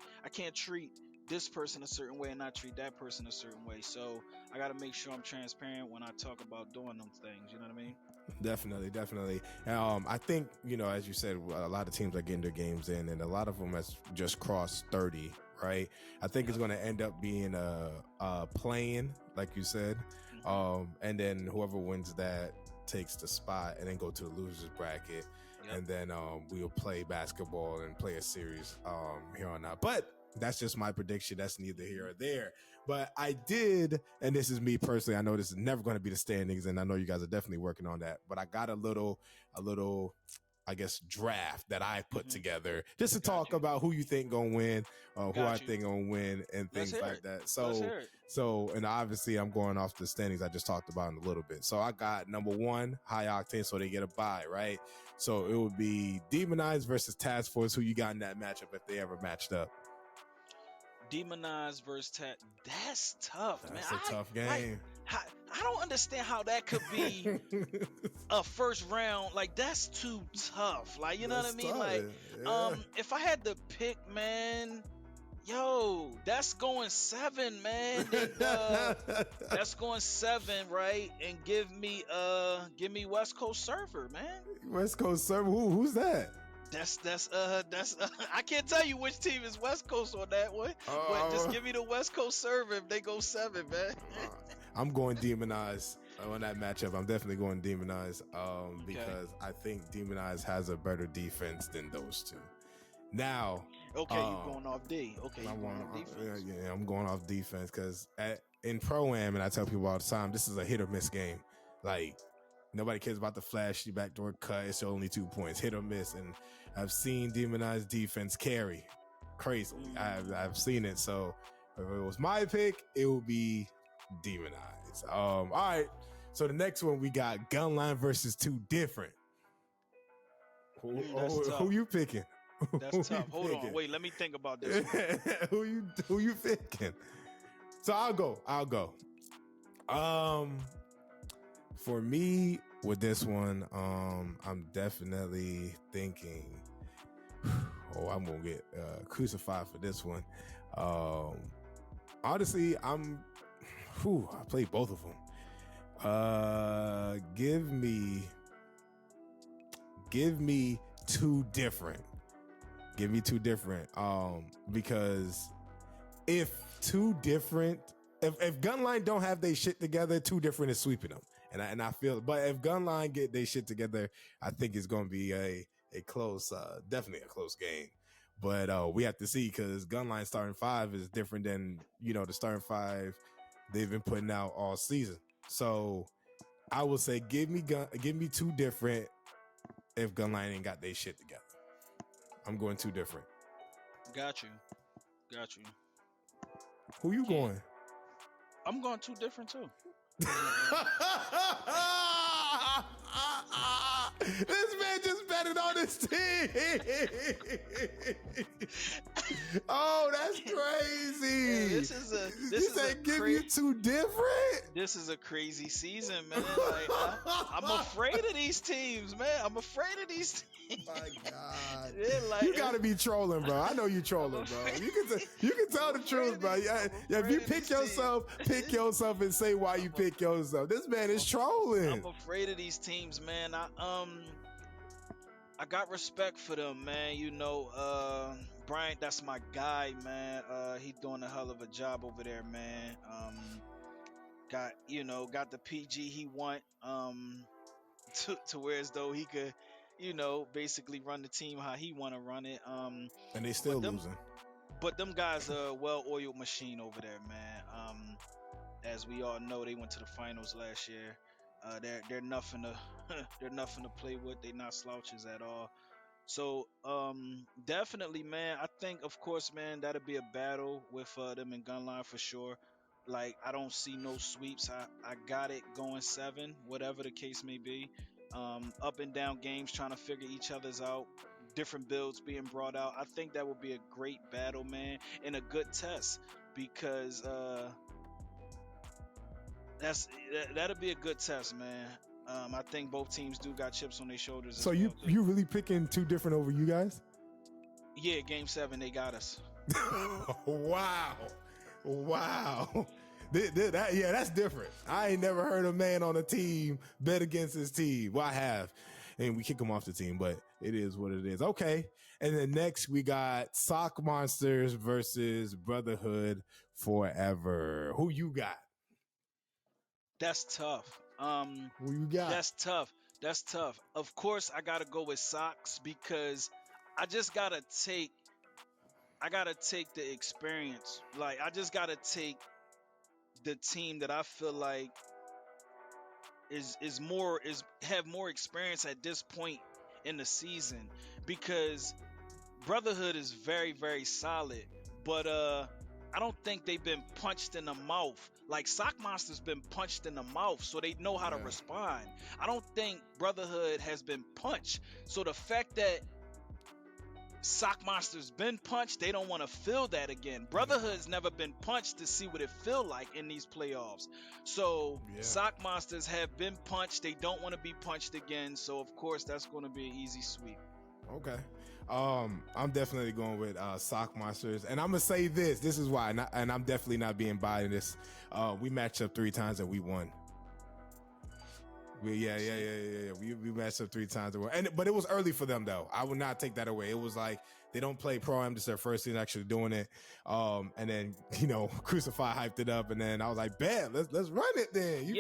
treat this person a certain way and not treat that person a certain way. So I got to make sure I'm transparent when I talk about doing them things. You know what I mean? Definitely. I think, as you said, a lot of teams are getting their games in, and a lot of them has just crossed 30, right? I think it's going to end up being a play-in, like you said, and then whoever wins that takes the spot, and then go to the losers bracket, and then we'll play basketball and play a series here on out. But that's just my prediction. That's neither here or there. But I did, and this is me personally, I know this is never going to be the standings, and I know you guys are definitely working on that, but I got a little, I guess, draft that I put together just to talk about who you think gonna win, who I think gonna win, and things like that. So, and obviously I'm going off the standings I just talked about in a little bit. So I got number 1, High Octane, so they get a bye, right? So it would be Demonized versus Task Force. Who you got in that matchup if they ever matched up? Demonized versus that's tough, man. That's a tough game. I don't understand how that could be a first round. Like, that's too tough. Like, you know what I mean? Like, if I had to pick, man, yo, that's going 7, man. And, that's going 7, right? And give me West Coast Server, man. West Coast Server. Who's that? That's I can't tell you which team is West Coast on that one, but just give me the West Coast Server if they go 7, man. I'm going Demonized on that matchup. I'm definitely going Demonized because I think Demonized has a better defense than those two. Now, you going off D. Okay, you going off defense. Yeah, I'm going off defense because in Pro-Am, and I tell people all the time, this is a hit or miss game. Like, nobody cares about the flashy backdoor cut. It's only 2 points, hit or miss. And I've seen Demonized defense carry crazily. I've seen it. So if it was my pick, it would be Demonized. All right. So the next one, we got Gunline versus Two Different. Who you picking? That's tough. Hold on. Wait, let me think about this one. Who you picking? So I'll go. For me, with this one, I'm definitely thinking, I'm gonna get crucified for this one. Honestly, I played both of them. Give me Two Different. Give me Two Different. Because if Gunline don't have their shit together, Two Different is sweeping them. And I feel, but if Gunline get their shit together, I think it's going to be a close, definitely a close game. But we have to see, because Gunline starting 5 is different than, the starting 5 they've been putting out all season. So I would say give me Two Different if Gunline ain't got their shit together. I'm going Two Different. Got you. Got you. Who you going? I'm going two different too. This man just betted on his team. Oh, that's crazy. Yeah, this is give you two different. This is a crazy season, man. Like I'm afraid of these teams, man. I'm afraid of these teams. My God, like, you gotta be trolling, bro. I know you trolling, bro. You can tell the truth, bro. Yeah, if you pick yourself and say why you pick yourself. This man is trolling. I'm afraid of these teams, man. I got respect for them, man. You know, Bryant, that's my guy, man. He doing a hell of a job over there, man. Got the PG he want, to where as though he could, basically run the team how he want to run it. And they still losing. But them guys are a well-oiled machine over there, man. As we all know, they went to the finals last year. They're nothing to they're nothing to play with. They're not slouches at all. So definitely, man. I think, of course, man, that'll be a battle with them in Gunline for sure. Like, I don't see no sweeps. I got it going 7, whatever the case may be. Up and down games, trying to figure each other's out. Different builds being brought out. I think that would be a great battle, man, and a good test because that'll be a good test, man. I think both teams do got chips on their shoulders. So you really picking two different over you guys? Yeah, game 7 they got us. Wow. That's different. I ain't never heard a man on a team bet against his team. Well, I have, and we kick him off the team, but it is what it is. Okay, and then next we got Sock Monsters versus Brotherhood Forever. Who you got? That's tough. Who you got? That's tough. Of course, I gotta go with Socks because I gotta take the experience. Like, I just gotta take the team that I feel like have more experience at this point in the season, because Brotherhood is very, very solid, but I don't think they've been punched in the mouth. Like, Sock Monster's been punched in the mouth, so they know how to respond. I don't think Brotherhood has been punched. So the fact that Sock Monster's been punched, they don't want to feel that again. Brotherhood's never been punched to see what it feel like in these playoffs. So Sock Monsters have been punched. They don't want to be punched again. So of course that's going to be an easy sweep. Okay. I'm definitely going with Sock Monsters, and I'm gonna say this is why, and I'm definitely not being biased. We matched up 3 times and we won. We matched up 3 times but it was early for them though. I would not take that away. It was like they don't play Pro-Am, this is their first season actually doing it. And then Crucify hyped it up, and then I was like, "Bet, let's run it then."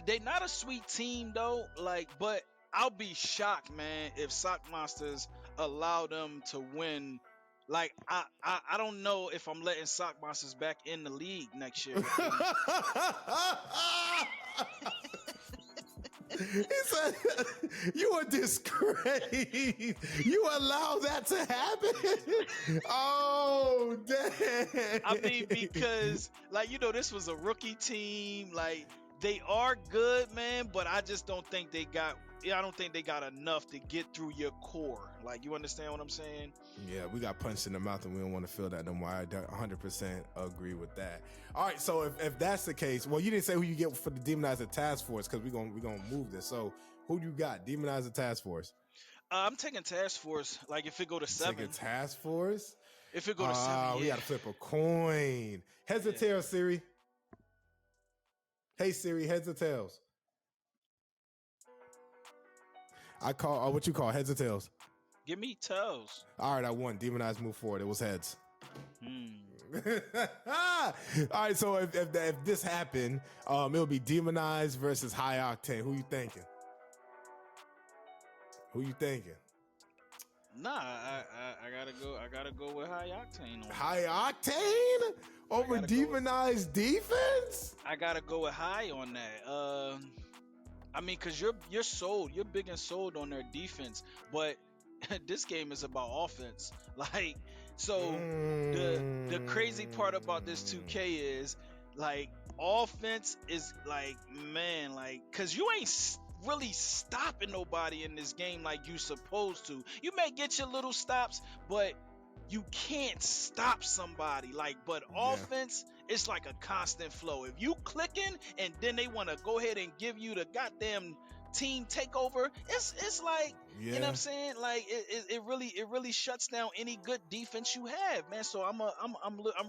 They not a sweet team though. Like, but I'll be shocked, man, if Sock Monsters allow them to win. Like, I don't know if I'm letting Sock Monsters back in the league next year. He said, "You a disgrace. You allow that to happen." Oh, damn. I mean, because, like, this was a rookie team. Like, they are good, man, but I just don't think they got enough to get through your core. Like, you understand what I'm saying? Yeah, we got punched in the mouth and we don't want to feel that no more. I 100% agree with that. All right, so if that's the case, well, you didn't say who you get for the Demonizer Task Force, because we're gonna move this. So who you got? Demonizer Task Force. I'm taking Task Force. Like, if it go to 7. Taking Task Force? If it go to 7, we gotta flip a coin. Heads or tails, Siri? Hey Siri, heads or tails? I call what you call heads or tails? Give me tails. All right, I won. Demonized move forward. It was heads. All right, so if this happened, it'll be Demonized versus High Octane. Who you thinking? Nah, I gotta go with High Octane. High Octane over Demonized defense? I gotta go with High on that. I mean, cause you're sold. You're big and sold on their defense, but this game is about offense. Like, So the crazy part about this 2K is like offense is like, man, like, cause you ain't really stopping nobody in this game like you supposed to. You may get your little stops, but you can't stop somebody. Like, but offense, it's like a constant flow. If you clicking and then they want to go ahead and give you the goddamn team takeover, it's like, you know what I'm saying? Like it really shuts down any good defense you have, man. So I'm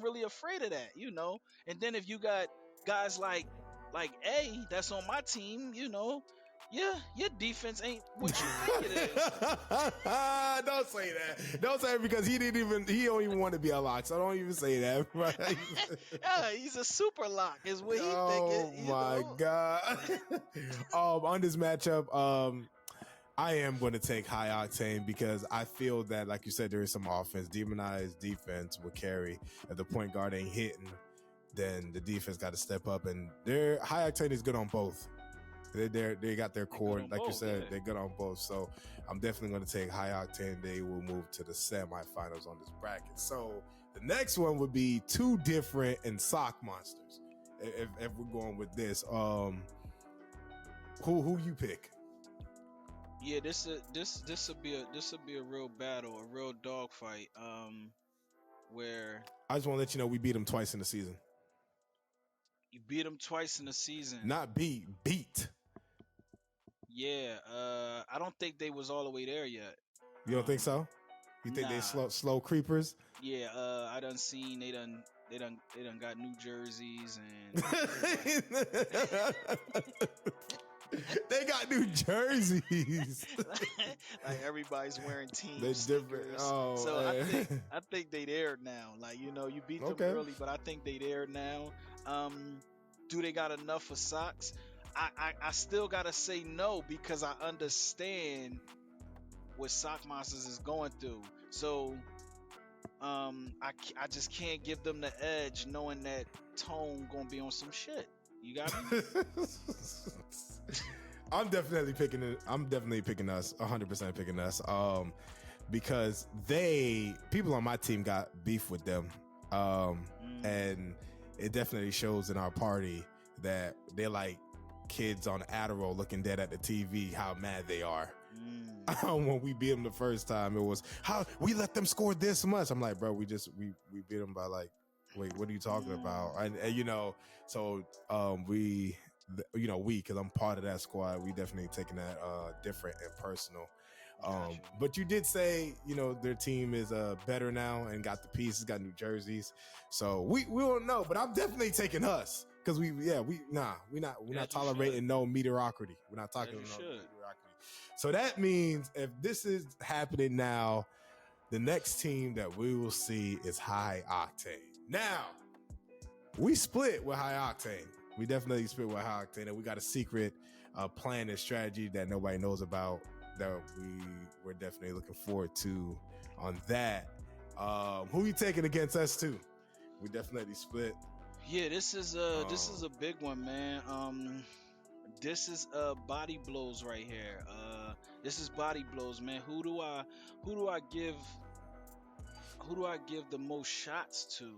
really afraid of that, you know. And then if you got guys like A that's on my team, you know, yeah, your defense ain't what you think it is. Don't say that. Don't say it because he don't even want to be a lock. So don't even say that. Yeah, he's a super lock, is what he thinking. Oh my God. On this matchup, I am going to take High Octane because I feel that, like you said, there is some offense. Demonized defense will carry. If the point guard ain't hitting, then the defense got to step up. And High Octane is good on both. They got their core, like you said, they're good on both. So I'm definitely going to take High Octane. They will move to the semifinals on this bracket. So the next one would be two different and sock monsters. If we're going with this, who you pick? Yeah, this will be a real battle, a real dogfight. Where I just want to let you know we beat them twice in the season. You beat them twice in the season. Not beat. Yeah, I don't think they was all the way there yet. You don't think so? You think they slow creepers? Yeah, I done seen they done got New Jerseys and they got New Jerseys. like everybody's wearing team They're stickers. different. Oh, so I think they there now. Like, you know, you beat them early, but I think they there now. Do they got enough for socks? I still gotta say no because I understand what Sock Monsters is going through. So I just can't give them the edge knowing that Tone gonna be on some shit. You got me? I'm definitely picking us, 100% picking us. Because people on my team got beef with them. And it definitely shows in our party that they're like kids on Adderall looking dead at the TV, how mad they are. When we beat them the first time, it was how we let them score this much. I'm like, bro, we beat them by like, wait, what are you talking about? And you know, so because I'm part of that squad, we definitely taking that different and personal. But you did say, you know, their team is better now and got the pieces, got New Jerseys. So we don't know, but I'm definitely taking us because we're not tolerating no mediocrity. We're not talking about mediocrity. So that means if this is happening now, the next team that we will see is High Octane. Now, we split with High Octane. We definitely split with High Octane, and we got a secret plan and strategy that nobody knows about that we're definitely looking forward to on that. Who you taking against us too? We definitely split. Yeah, this is a big one, man. This is body blows right here. This is body blows, man. Who do I give the most shots to?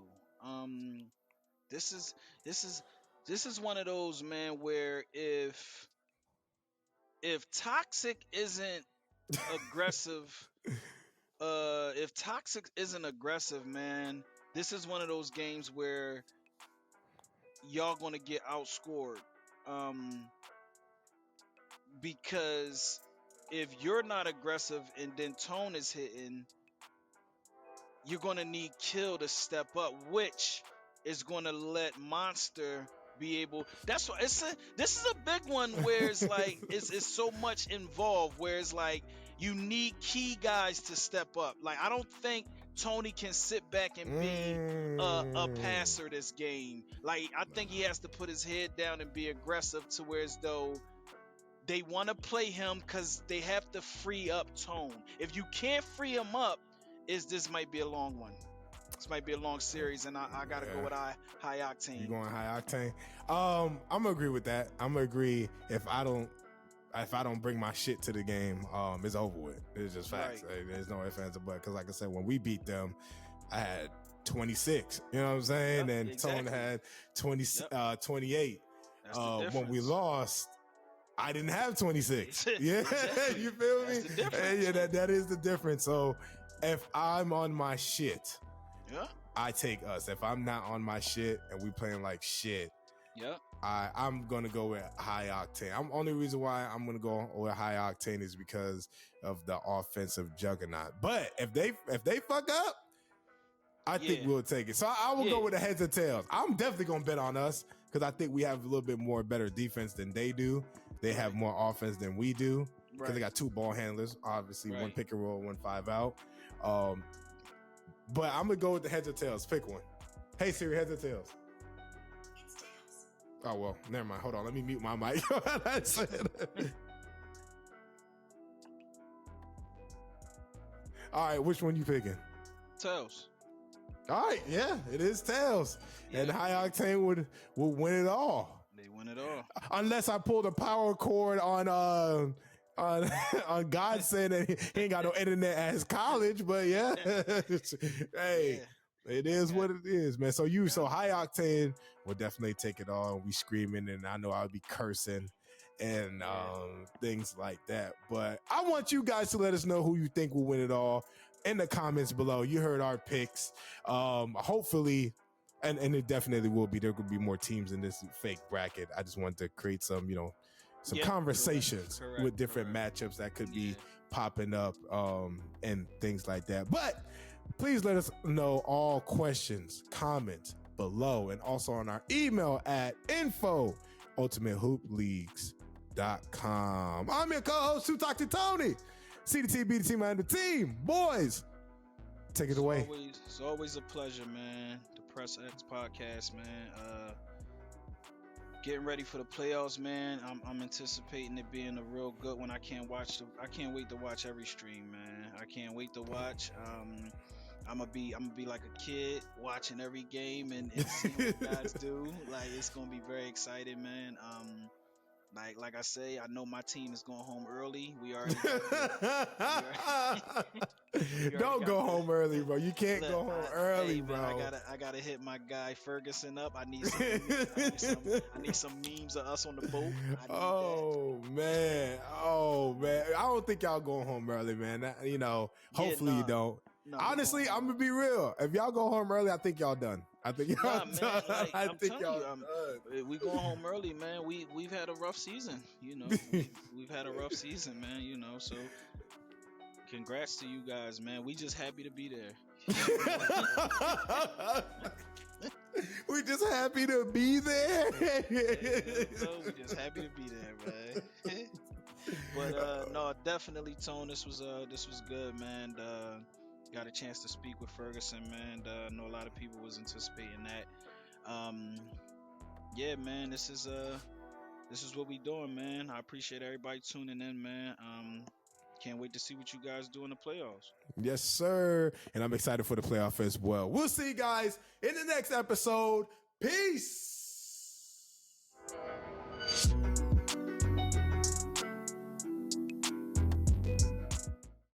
This is one of those, man, where if Toxic isn't aggressive, man, this is one of those games where y'all gonna get outscored. Because if you're not aggressive and then Tone is hitting, you're gonna need Kill to step up, which is gonna let Monster be able. That's why this is a big one where it's like it's so much involved. Where it's like you need key guys to step up. Like I don't think Tony can sit back and be a passer this game. Like I think he has to put his head down and be aggressive to where as though they want to play him because they have to free up Tone. If you can't free him up, this might be a long one. This might be a long series, and I gotta go with High Octane. You going High Octane? I'm gonna agree with that. I'm gonna agree if I don't bring my shit to the game, it's over with. It's just facts. Right. There's no ifs, ands, or buts. Because like I said, when we beat them, I had 26. You know what I'm saying? Yep, and exactly. Tone had 28. That's the difference. When we lost, I didn't have 26. Yeah, Exactly. you feel me? That's the difference. Yeah, that is the difference. So if I'm on my shit, Yeah. I take us. If I'm not on my shit and we playing like shit, Yep. I'm gonna go with high octane. Only reason why I'm gonna go with high octane is because of the offensive juggernaut. But if they fuck up, I think we'll take it. So I will go with the heads or tails. I'm definitely gonna bet on us because I think we have a little bit more better defense than they do. They have more offense than we do because they got 2 ball handlers, obviously 1 pick and roll, 1 5 out. But I'm gonna go with the heads or tails. Pick one. Hey Siri, heads or tails? It's tails. Oh well, never mind. Hold on, let me mute my mic. All right, which one you picking? Tails. All right, yeah, it is tails. Yeah. And high octane would win it all. They win it all. Unless I pulled a power cord on God saying that he ain't got no internet at his college, but yeah. Hey, it is what it is, man. So so high octane will definitely take it all. We screaming, and I know I'll be cursing and things like that. But I want you guys to let us know who you think will win it all in the comments below. You heard our picks. Hopefully, and it definitely will be. There could be more teams in this fake bracket. I just wanted to create some, some conversations with different matchups that could be popping up and things like that. But please let us know all questions, comments below, and also on our email at info@ultimatehooopleagues.com. I'm your co-host, Who Talk to Tony. CDT, be the team, and the team. Boys, take it away. It's always a pleasure, man. The Press X podcast, man. Getting ready for the playoffs, man. I'm anticipating it being a real good one. I can't wait to watch every stream, man. I can't wait to watch. I'm gonna be like a kid watching every game and seeing what guys do. Like, it's gonna be very exciting, man. Like I say, I know my team is going home early. We already Don't go home early, bro. You can't go home early, bro. Man, I gotta hit my guy Ferguson up. I need some memes of us on the boat. Man. I don't think y'all going home early, man. Hopefully you don't. No, honestly, I'm gonna be real. If y'all go home early, I think y'all done. I think y'all done. Man, I think y'all done. We going home early, man. We've had a rough season, we've had a rough season, man. So congrats to you guys, man. We just happy to be there. We just happy to be there. We just happy to be there, man. But no, definitely, Tone. This was good, man. Got a chance to speak with Ferguson, man. I know a lot of people was anticipating that. Yeah, man. This is what we doing, man. I appreciate everybody tuning in, man. Can't wait to see what you guys do in the playoffs. Yes, sir. And I'm excited for the playoff as well. We'll see you guys in the next episode. Peace.